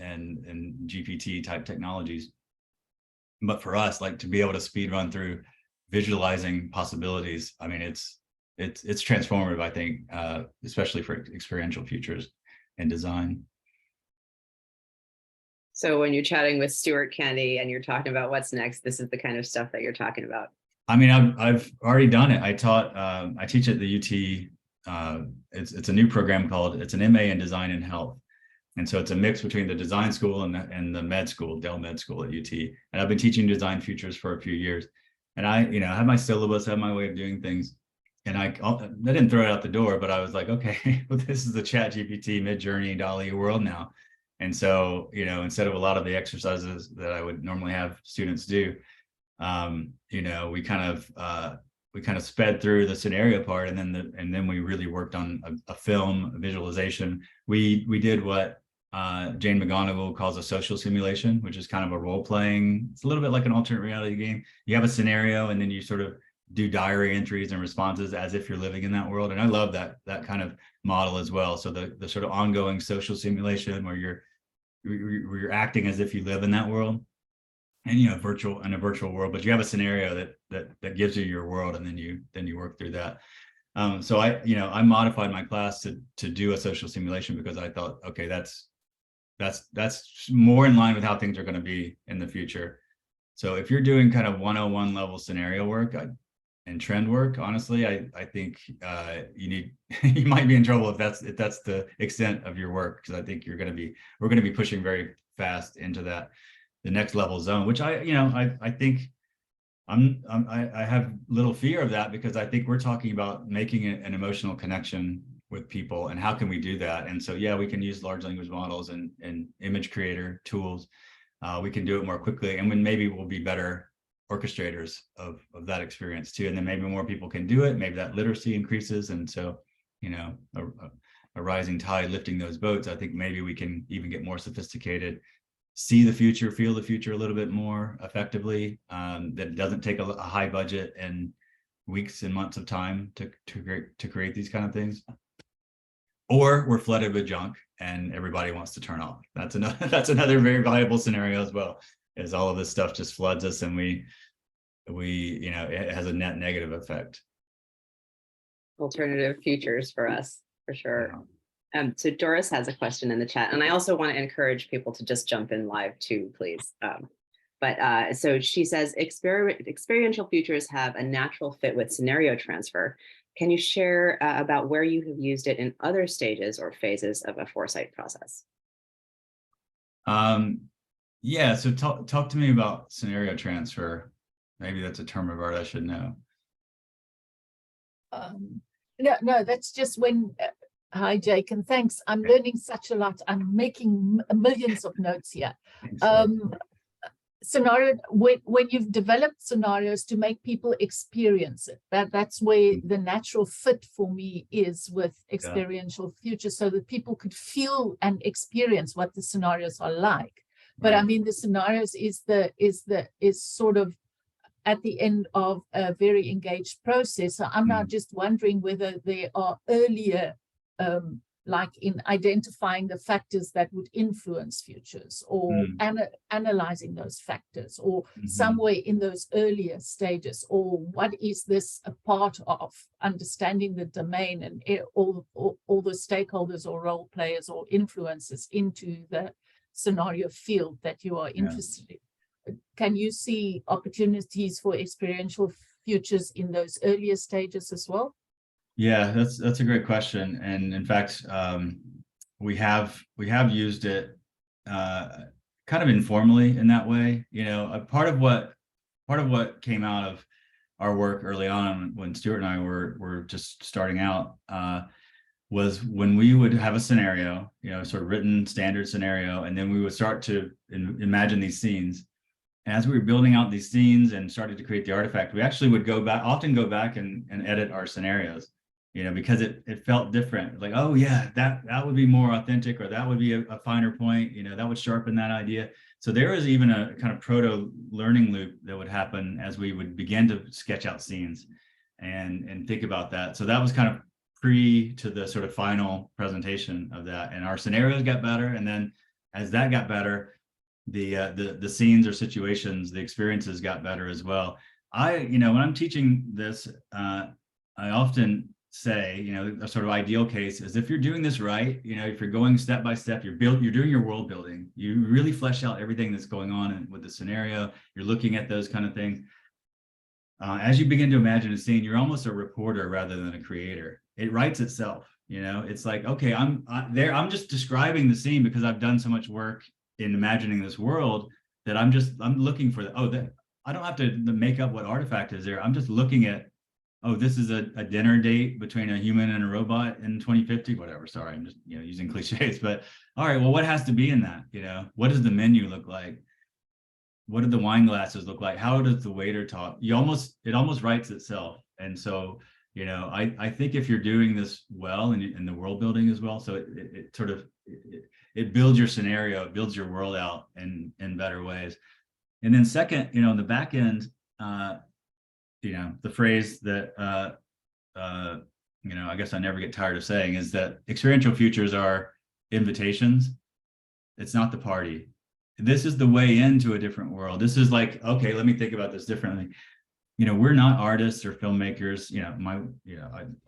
GPT type technologies. But for us, like, to be able to speed run through visualizing possibilities, it's transformative, I think, especially for experiential futures and design.
So when you're chatting with Stuart Candy and you're talking about what's next, this is the kind of stuff that you're talking about.
I've already done it. I teach at the UT. It's a new program it's an MA in Design and Health. And so it's a mix between the design school and the med school, Dell Med School at UT. And I've been teaching design futures for a few years. And I have my syllabus, I have my way of doing things. And I didn't throw it out the door, but I was like, okay, well, this is the ChatGPT, Midjourney, DALL-E world now. And so, instead of a lot of the exercises that I would normally have students do, we kind of sped through the scenario part, and then we really worked on a film, a visualization. We did what Jane McGonigal calls a social simulation, which is kind of a role playing. It's a little bit like an alternate reality game. You have a scenario, and then you sort of do diary entries and responses as if you're living in that world. And I love that kind of model as well. So the sort of ongoing social simulation where you're acting as if you live in that world, and in a virtual world, but you have a scenario that gives you your world, and then you work through that. So I modified my class to do a social simulation because I thought, okay, that's more in line with how things are going to be in the future. So if you're doing kind of 101 level scenario work and trend work, honestly, I think you might be in trouble if that's the extent of your work, because I think we're going to be pushing very fast into the next level zone, which I think I have little fear of that, because I think we're talking about making an emotional connection with people, and how can we do that? And so, yeah, we can use large language models and image creator tools. We can do it more quickly, and maybe we'll be better orchestrators of that experience too. And then maybe more people can do it. Maybe that literacy increases, and so a rising tide lifting those boats. I think maybe we can even get more sophisticated, see the future, feel the future a little bit more effectively. That doesn't take a high budget and weeks and months of time to create these kind of things. Or we're flooded with junk and everybody wants to turn off. That's another very valuable scenario as well, is all of this stuff just floods us, and we it has a net negative effect.
Alternative futures for us, for sure.
Yeah.
So Doris has a question in the chat, and I also want to encourage people to just jump in live too, please. So she says, experiential futures have a natural fit with scenario transfer. Can you share about where you have used it in other stages or phases of a foresight process?
Yeah, so talk to me about scenario transfer. Maybe that's a term of art I should know.
No, that's just when. Hi, Jake, and thanks. I'm learning such a lot. I'm making millions of notes here. Scenario, when you've developed scenarios to make people experience it, that's where the natural fit for me is with experiential futures, so that people could feel and experience what the scenarios are like. But I mean, the scenarios is sort of at the end of a very engaged process. So I'm now just wondering whether there are earlier, like in identifying the factors that would influence futures, or analyzing those factors, or somewhere in those earlier stages, or what is this a part of, understanding the domain and all the stakeholders or role players or influences into the scenario field that you are interested in. Can you see opportunities for experiential futures in those earlier stages as well?
Yeah, that's a great question, and in fact, we have used it kind of informally in that way. You know, a part of what came out of our work early on when Stuart and I were just starting out was when we would have a scenario, you know, sort of written standard scenario, and then we would start to imagine these scenes. As we were building out these scenes and started to create the artifact, we actually would often go back and edit our scenarios, you know, because it felt different. Like, oh yeah, that would be more authentic, or that would be a finer point, you know, that would sharpen that idea. So there was even a kind of proto learning loop that would happen as we would begin to sketch out scenes and think about that. So that was kind of pre to the sort of final presentation of that. And our scenarios got better. And then as that got better, the scenes or situations, the experiences got better as well. You know, when I'm teaching this, I often say, you know, a sort of ideal case is if you're doing this right, you know, if you're going step by step, you're doing your world building, you really flesh out everything that's going on with the scenario, you're looking at those kind of things. As you begin to imagine a scene, you're almost a reporter rather than a creator. It writes itself, you know. It's like, okay, I'm just describing the scene because I've done so much work in imagining this world that I'm looking for I don't have to make up what artifact is there. I'm just looking at, oh, this is a dinner date between a human and a robot in 2050, whatever. Sorry, I'm just, you know, using cliches, but all right, well, what has to be in that? You know, what does the menu look like? What do the wine glasses look like? How does the waiter talk? It almost writes itself. And so, you know, I think if you're doing this well and the world building as well, so it sort of it builds your scenario, it builds your world out in better ways. And then second, you know, on the back end, you know, the phrase that you know, I guess I never get tired of saying is that experiential futures are invitations. It's not the party. This is the way into a different world. This is like, okay, let me think about this differently. You know, we're not artists or filmmakers. You know,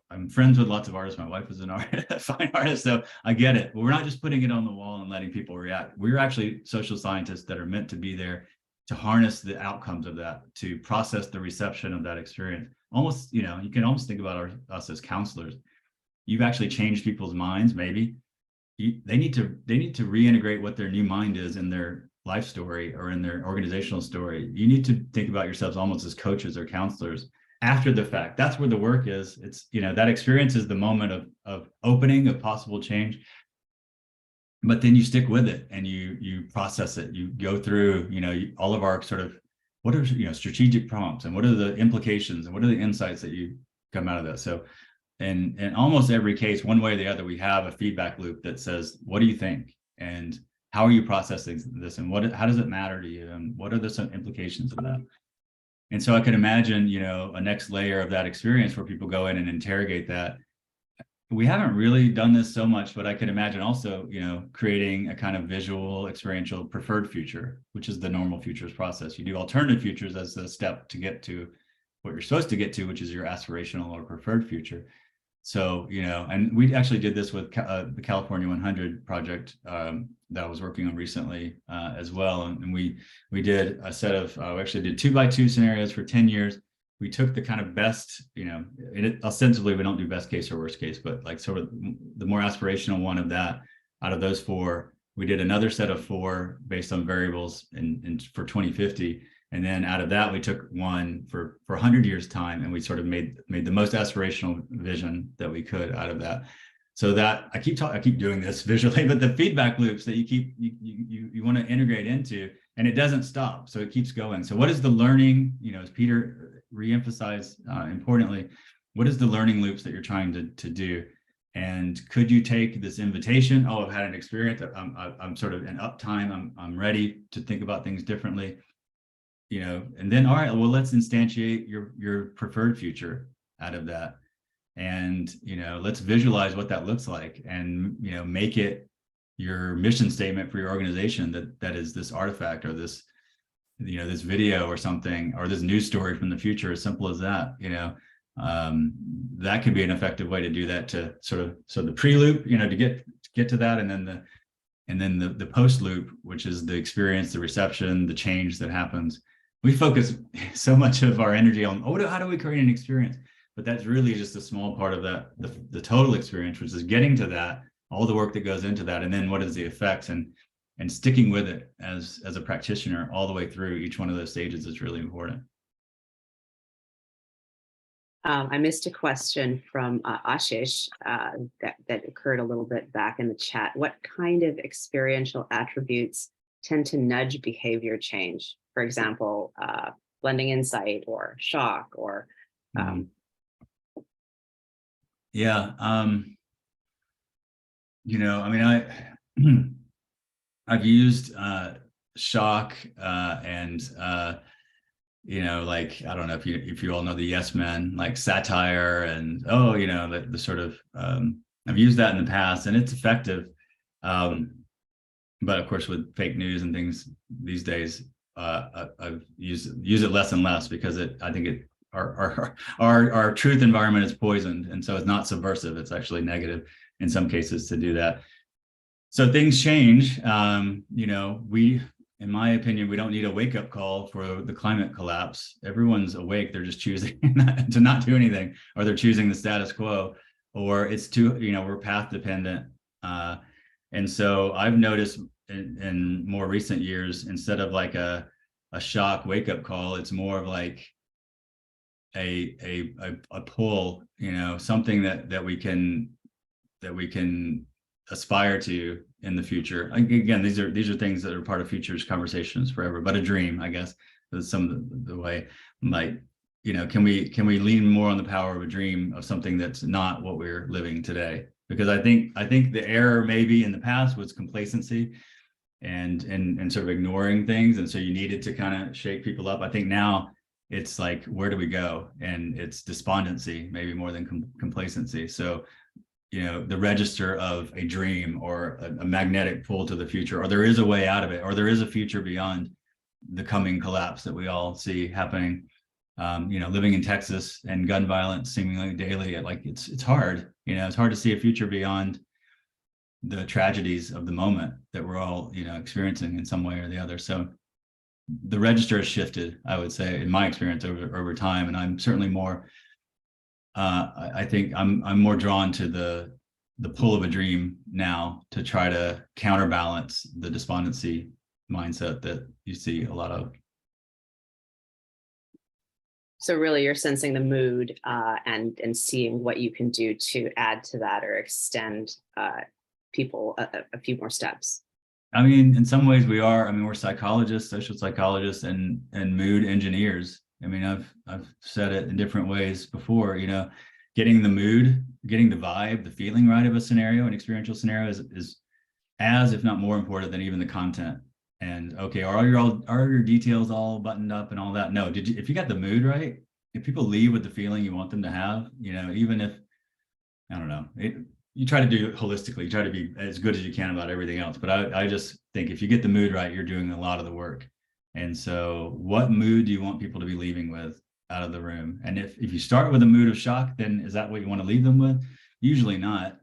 I'm friends with lots of artists. My wife is an artist, a fine artist, so I get it. But we're not just putting it on the wall and letting people react. We're actually social scientists that are meant to be there to harness the outcomes of that, to process the reception of that experience. Almost, you know, you can almost think about us as counselors. You've actually changed people's minds, maybe. They need to reintegrate what their new mind is in their life story or in their organizational story. You need to think about yourselves almost as coaches or counselors after the fact. That's where the work is. It's, you know, that experience is the moment of opening, of possible change. But then you stick with it and you process it. You go through, you know, all of our sort of, what are, you know, strategic prompts and what are the implications and what are the insights that you come out of that. So in almost every case, one way or the other, we have a feedback loop that says, what do you think? And how are you processing this? And how does it matter to you? And what are the some implications of that? And so I could imagine, you know, a next layer of that experience where people go in and interrogate that. We haven't really done this so much, but I could imagine also, you know, creating a kind of visual, experiential preferred future, which is the normal futures process. You do alternative futures as the step to get to what you're supposed to get to, which is your aspirational or preferred future. So, you know, and we actually did this with the California 100 project that I was working on recently as well. And we did a set of, we actually did 2x2 scenarios for 10 years. We took the kind of best, you know, ostensibly we don't do best case or worst case, but like sort of the more aspirational one of that out of those four. we did another set of 4 based on variables for 2050. And then out of that, we took one for 100 years time, and we sort of made the most aspirational vision that we could out of that. So that I keep doing this visually, but the feedback loops that you want to integrate into, and it doesn't stop. So it keeps going. So what is the learning, as Peter reemphasized importantly, what is the learning loops that you're trying to do? And could you take this invitation? Oh, I've had an experience. I'm sort of in uptime. I'm ready to think about things differently. And then, all right, well, let's instantiate your preferred future out of that. And, let's visualize what that looks like, and, make it your mission statement for your organization that is this artifact, or this, this video or something, or this news story from the future, as simple as that. That could be an effective way to do that, so the pre-loop, to get to that, and then the post-loop, which is the experience, the reception, the change that happens. We focus so much of our energy on, how do we create an experience? But that's really just a small part of that, the total experience, which is getting to that, all the work that goes into that, and then what is the effects, and sticking with it as a practitioner all the way through each one of those stages is really important.
I missed a question from Ashish that occurred a little bit back in the chat. What kind of experiential attributes tend to nudge behavior change? For example, blending insight or shock or
I've used shock and I don't know if you all know the yes men, like satire and the sort of I've used that in the past, and it's effective. But of course, with fake news and things these days, I've used it less and less, because I think our truth environment is poisoned, and so it's not subversive. It's actually negative in some cases to do that. So things change. In my opinion, we don't need a wake-up call for the climate collapse. Everyone's awake. They're just choosing to not do anything, or they're choosing the status quo, or it's too, we're path dependent. And so I've noticed in more recent years, instead of like a shock wake-up call, it's more of like a pull, something that we can aspire to in the future. Again, these are things that are part of futures conversations forever, but a dream, I guess, is some of the way. Like, can we lean more on the power of a dream, of something that's not what we're living today? Because I think the error maybe in the past was complacency and sort of ignoring things, and so you needed to kind of shake people up. I think now it's like, where do we go? And it's despondency, maybe more than complacency. So the register of a dream, or a magnetic pull to the future, or there is a way out of it, or there is a future beyond the coming collapse that we all see happening. Living in Texas and gun violence seemingly daily, like it's hard. It's hard to see a future beyond the tragedies of the moment that we're all experiencing in some way or the other. So the register has shifted, I would say, in my experience over time, and I'm certainly more. I think I'm more drawn to the pull of a dream now, to try to counterbalance the despondency mindset that you see a lot of.
So really, you're sensing the mood and seeing what you can do to add to that, or extend people a few more steps.
I mean, in some ways we are. I mean, we're psychologists, social psychologists, and mood engineers. I mean, I've said it in different ways before, getting the mood, getting the vibe, the feeling right of a scenario, an experiential scenario is as, if not more important than even the content. And okay, are your details all buttoned up and all that? No, if you got the mood right, if people leave with the feeling you want them to have, even if, I don't know, you try to do it holistically, you try to be as good as you can about everything else. But I just think if you get the mood right, you're doing a lot of the work. And so what mood do you want people to be leaving with out of the room? And if you start with a mood of shock, then is that what you want to leave them with? Usually not.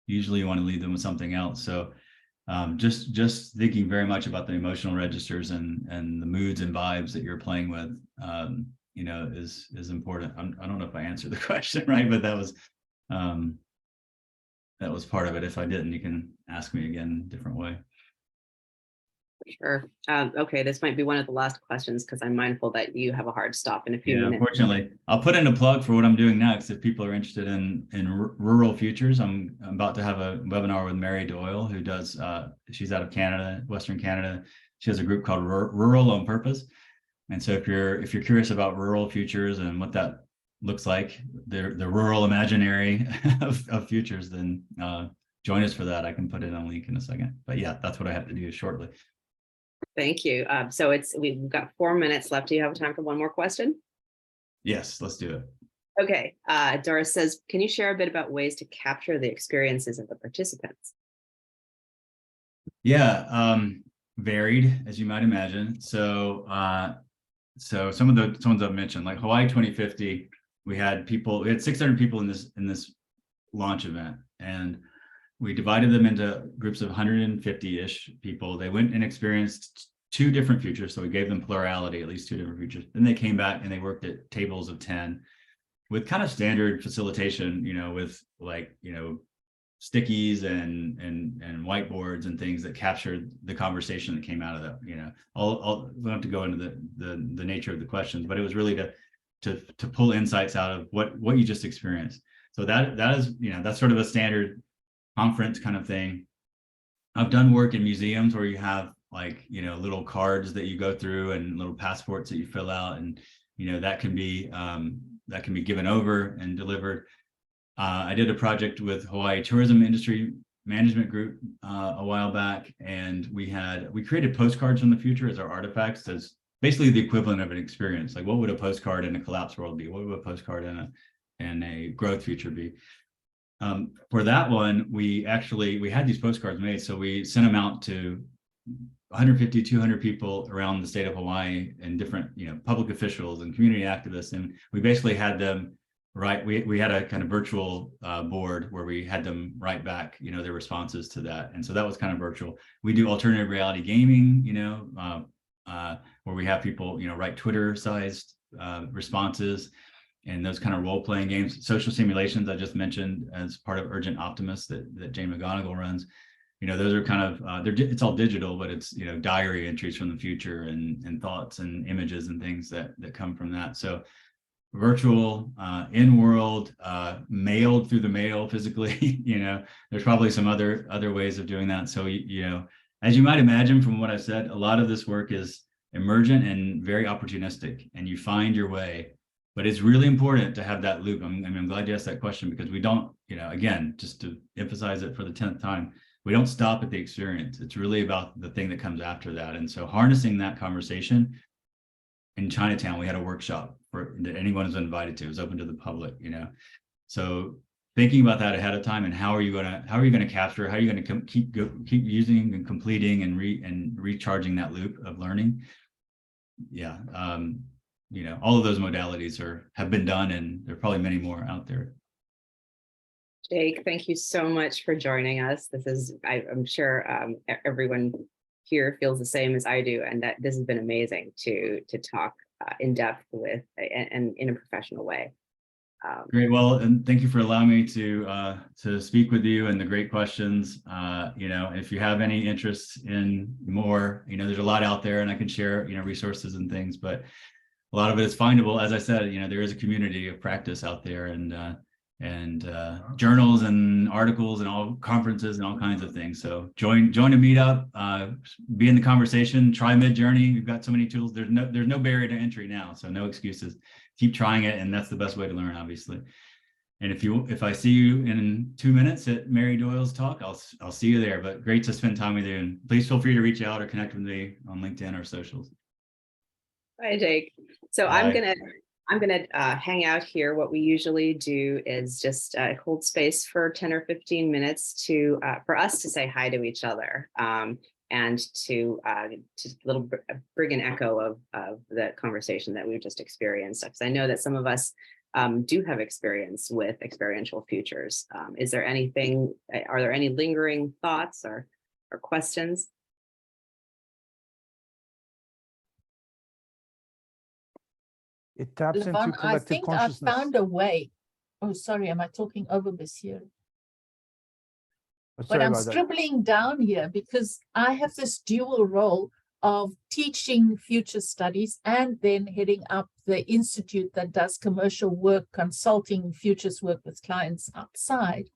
Usually you want to leave them with something else. So just thinking very much about the emotional registers and the moods and vibes that you're playing with, is important. I don't know if I answered the question right, but that was that was part of it. If I didn't, you can ask me again a different way.
Sure. Okay, this might be one of the last questions because I'm mindful that you have a hard stop in a few
Yeah,
minutes.
unfortunately, I'll put in a plug for what I'm doing next. If people are interested in rural futures, I'm about to have a webinar with Mary Doyle, who does, she's out of Canada, Western Canada. She has a group called Rural on Purpose. And so if you're curious about rural futures and what that looks like, the rural imaginary of futures, then join us for that. I can put in a link in a second. But yeah, that's what I have to do shortly.
Thank you. So we've got 4 minutes left. Do you have time for one more question?
Yes, let's do it.
Okay. Doris says, can you share a bit about ways to capture the experiences of the participants?
Yeah, varied, as you might imagine. So some of the ones I've mentioned, like Hawaii 2050, we had 600 people in this launch event, and we divided them into groups of 150-ish people. They went and experienced 2 different futures. So we gave them plurality, at least 2 different futures. Then they came back and they worked at tables of 10 with kind of standard facilitation, with stickies and whiteboards and things that captured the conversation that came out of that. we don't have to go into the nature of the questions, but it was really to pull insights out of what you just experienced. So that is, that's sort of a standard conference kind of thing. I've done work in museums where you have little cards that you go through and little passports that you fill out, and that can be given over and delivered. I did a project with Hawaii Tourism Industry Management Group a while back, and we created postcards from the future as our artifacts, as basically the equivalent of an experience. Like, what would a postcard in a collapsed world be? What would a postcard in a growth future be? For that one, we had these postcards made, so we sent them out to 150, 200 people around the state of Hawaii, and different, public officials and community activists, and we basically had them write. We had a kind of virtual board where we had them write back, their responses to that, and so that was kind of virtual. We do alternative reality gaming, where we have people, write Twitter-sized responses. And those kind of role-playing games, social simulations I just mentioned as part of Urgent Optimist that Jane McGonigal runs. Those are kind of it's all digital, but it's diary entries from the future and thoughts and images and things that come from that. So virtual, in-world, mailed through the mail physically. There's probably some other ways of doing that. So as you might imagine from what I said, a lot of this work is emergent and very opportunistic, and you find your way. But it's really important to have that loop. I'm glad you asked that question, because we don't, again, just to emphasize it for the 10th time, we don't stop at the experience. It's really about the thing that comes after that. And so harnessing that conversation. In Chinatown, we had a workshop that anyone was invited to. It was open to the public, So thinking about that ahead of time, and how are you going to capture? How are you going to keep using and completing and recharging that loop of learning? Yeah. All of those modalities have been done, and there are probably many more out there.
Jake, thank you so much for joining us. I'm sure everyone here feels the same as I do, and that this has been amazing to talk in depth with and in a professional way.
Great. Well, and thank you for allowing me to speak with you, and the great questions. If you have any interest in more, there's a lot out there, and I can share, resources and things, but a lot of it is findable. As I said, there is a community of practice out there, and journals and articles and all conferences and all kinds of things. So join a meetup, be in the conversation, try Midjourney. We've got so many tools. There's no barrier to entry now, so no excuses. Keep trying it, and that's the best way to learn, obviously. And if I see you in 2 minutes at Mary Doyle's talk, I'll see you there. But great to spend time with you, and please feel free to reach out or connect with me on LinkedIn or socials.
Hi, Jake. So
Bye.
I'm gonna hang out here. What we usually do is just hold space for 10 or 15 minutes for us to say hi to each other, and to bring an echo of the conversation that we've just experienced. Because I know that some of us do have experience with experiential futures. Are there any lingering thoughts or questions?
It taps into
Levon, I
collective
think I
consciousness.
found a way. Oh, sorry, am I talking over Basir? But
Sorry
I'm
about that.
scribbling down here because I have this dual role of teaching future studies and then heading up the institute that does commercial work, consulting futures work with clients outside.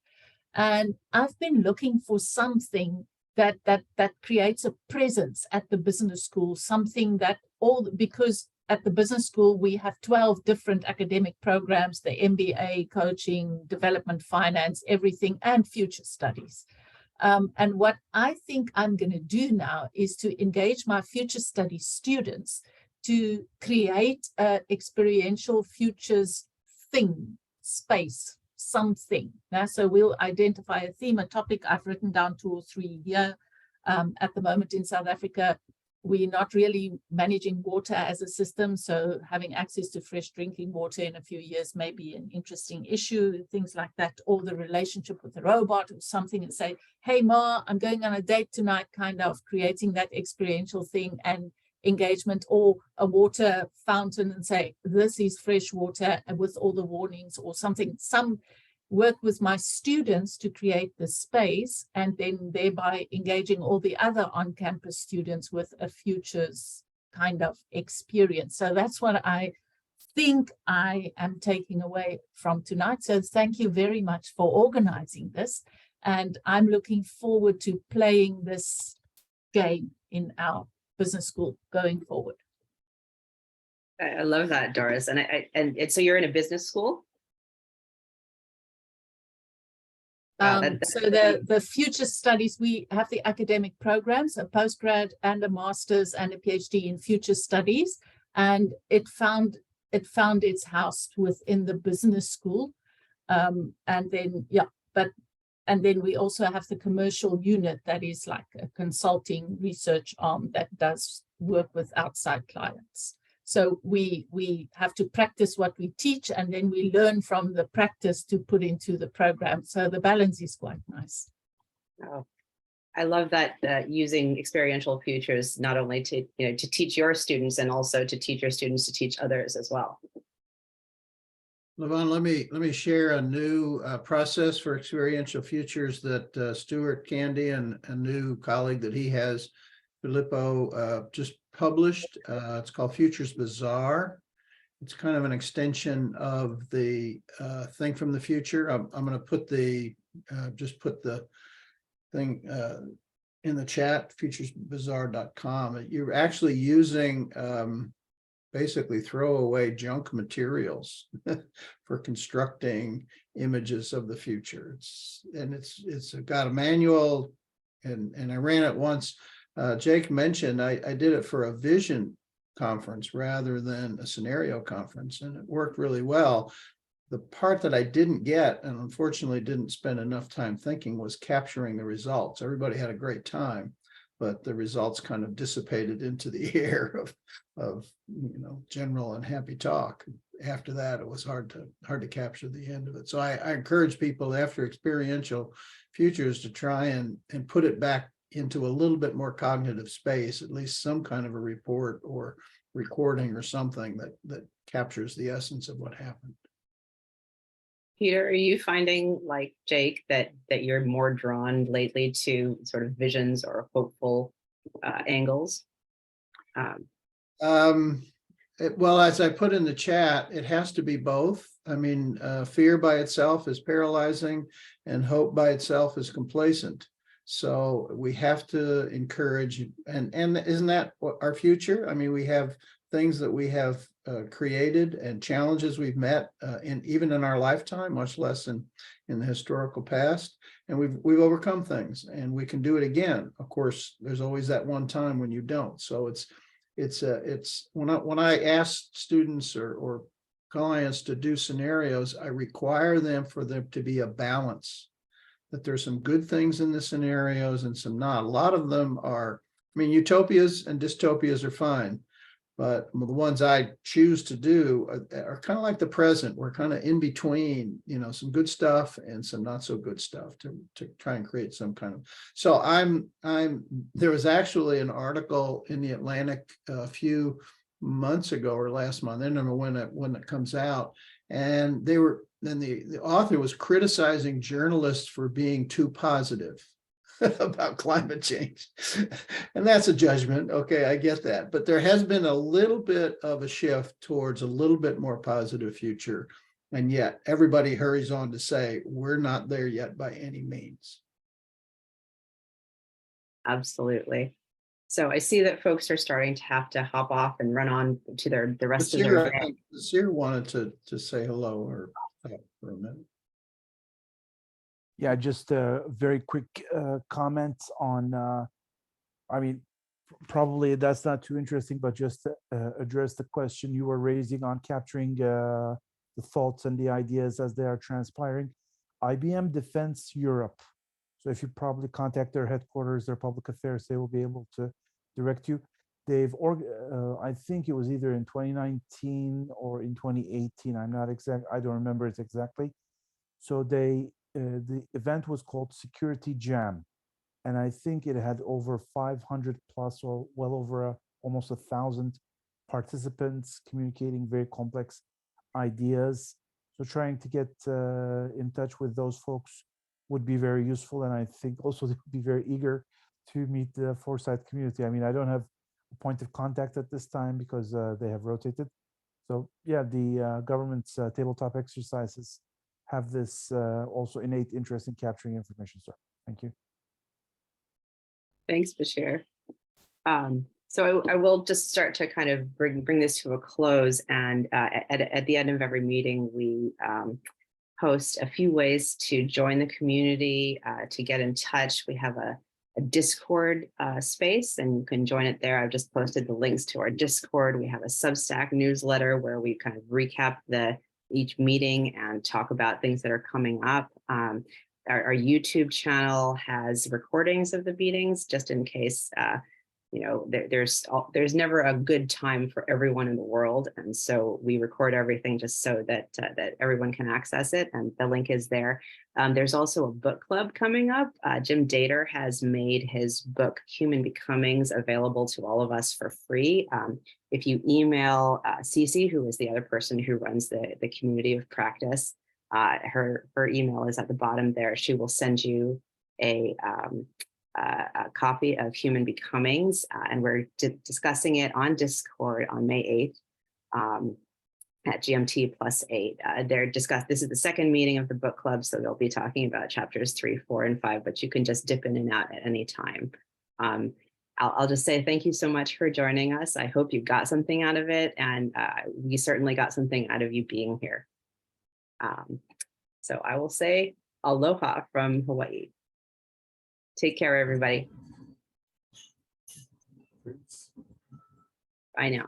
And I've been looking for something that creates a presence at the business school, something that because at the business school, we have 12 different academic programs, the MBA, coaching, development, finance, everything, and future studies. And what I think I'm going to do now is to engage my future studies students to create an experiential futures thing, space, something. So we'll identify a theme, a topic. I've written down 2 or 3 here. At the moment in South Africa, we're not really managing water as a system. So having access to fresh drinking water in a few years may be an interesting issue, things like that, or the relationship with a robot or something, and say, hey, Ma, I'm going on a date tonight, kind of creating that experiential thing and engagement, or a water fountain and say, this is fresh water and with all the warnings or something, some work with my students to create the space and then thereby engaging all the other on-campus students with a futures kind of experience. So that's what I think I am taking away from tonight. So thank you very much for organizing this. And I'm looking forward to playing this game in our business school going forward.
I love that, Doris. And so you're in a business school? Wow,
So the future studies, we have the academic programs, a postgrad and a master's and a PhD in future studies, and it found its house within the business school, and then we also have the commercial unit that is like a consulting research arm that does work with outside clients. So we have to practice what we teach, and then we learn from the practice to put into the program. So the balance is quite nice.
Oh, I love that using experiential futures, not only to teach your students and also to teach your students to teach others as well.
Levon, let me share a new process for experiential futures that Stuart Candy and a new colleague that he has, Filippo, just published. It's called Futures Bazaar. It's kind of an extension of the thing from the future. I'm going to put just put the thing in the chat, futuresbazaar.com. You're actually using basically throwaway junk materials for constructing images of the future. It's got a manual, and I ran it once. Jake mentioned I did it for a vision conference rather than a scenario conference, and it worked really well. The part that I didn't get, and unfortunately didn't spend enough time thinking, was capturing the results. Everybody had a great time, but the results kind of dissipated into the air of general and happy talk. After that, it was hard to capture the end of it. So I encourage people after experiential futures to try and put it back into a little bit more cognitive space, at least some kind of a report or recording or something that captures the essence of what happened.
Peter, are you finding, like Jake, that you're more drawn lately to sort of visions or hopeful angles?
Well, as I put in the chat, it has to be both. I mean, fear by itself is paralyzing and hope by itself is complacent. So we have to encourage, and isn't that our future? I mean, we have things that we have created and challenges we've met even in our lifetime, much less in the historical past. And we've overcome things, and we can do it again. Of course, there's always that one time when you don't. So it's when I ask students or clients to do scenarios, I require for them to be a balance. That there's some good things in the scenarios and some not. A lot of them are, I mean, utopias and dystopias are fine, but the ones I choose to do are kind of like the present. We're kind of in between, some good stuff and some not so good stuff to try and create some kind of. So there was actually an article in the Atlantic a few months ago or last month. I don't remember when it comes out, and the author was criticizing journalists for being too positive. about climate change. And that's a judgment. Okay, I get that. But there has been a little bit of a shift towards a little bit more positive future. And yet everybody hurries on to say, we're not there yet by any means.
Absolutely. So I see that folks are starting to have to hop off and run on to the rest of their
Sarah,
day.
I think Sarah wanted to say hello or talk for a minute.
Yeah, just a very quick comment on, I mean, probably that's not too interesting, but just to address the question you were raising on capturing the thoughts and the ideas as they are transpiring. IBM Defense Europe. So if you probably contact their headquarters, their public affairs, they will be able to direct you. They've, I think it was either in 2019 or in 2018. I'm not exact. I don't remember it exactly. So they, the event was called Security Jam. And I think it had over 500 plus or well over almost 1,000 participants communicating very complex ideas. So trying to get in touch with those folks would be very useful. And I think also they would be very eager to meet the Foresight community. I mean, I don't have a point of contact at this time because they have rotated. So yeah, the government's tabletop exercises have this also innate interest in capturing information. So thank you.
Thanks, Bashir. So I will just start to kind of bring this to a close. And at the end of every meeting, we post a few ways to join the community, to get in touch. We have a Discord space, and you can join it there. I've just posted the links to our Discord. We have a Substack newsletter where we kind of recap each meeting and talk about things that are coming up. Our YouTube channel has recordings of the meetings, just in case, you know, there's never a good time for everyone in the world. And so we record everything just so that everyone can access it. And the link is there. There's also a book club coming up. Jim Dater has made his book, Human Becomings, available to all of us for free. If you email Cece, who is the other person who runs the community of practice, her email is at the bottom there. She will send you a copy of Human Becomings, and we're discussing it on Discord on May 8th at GMT +8. This is the second meeting of the book club, so they'll be talking about chapters 3, 4, and 5, but you can just dip in and out at any time. I'll just say thank you so much for joining us. I hope you got something out of it, and we certainly got something out of you being here. So I will say aloha from Hawaii. Take care, everybody. Bye now.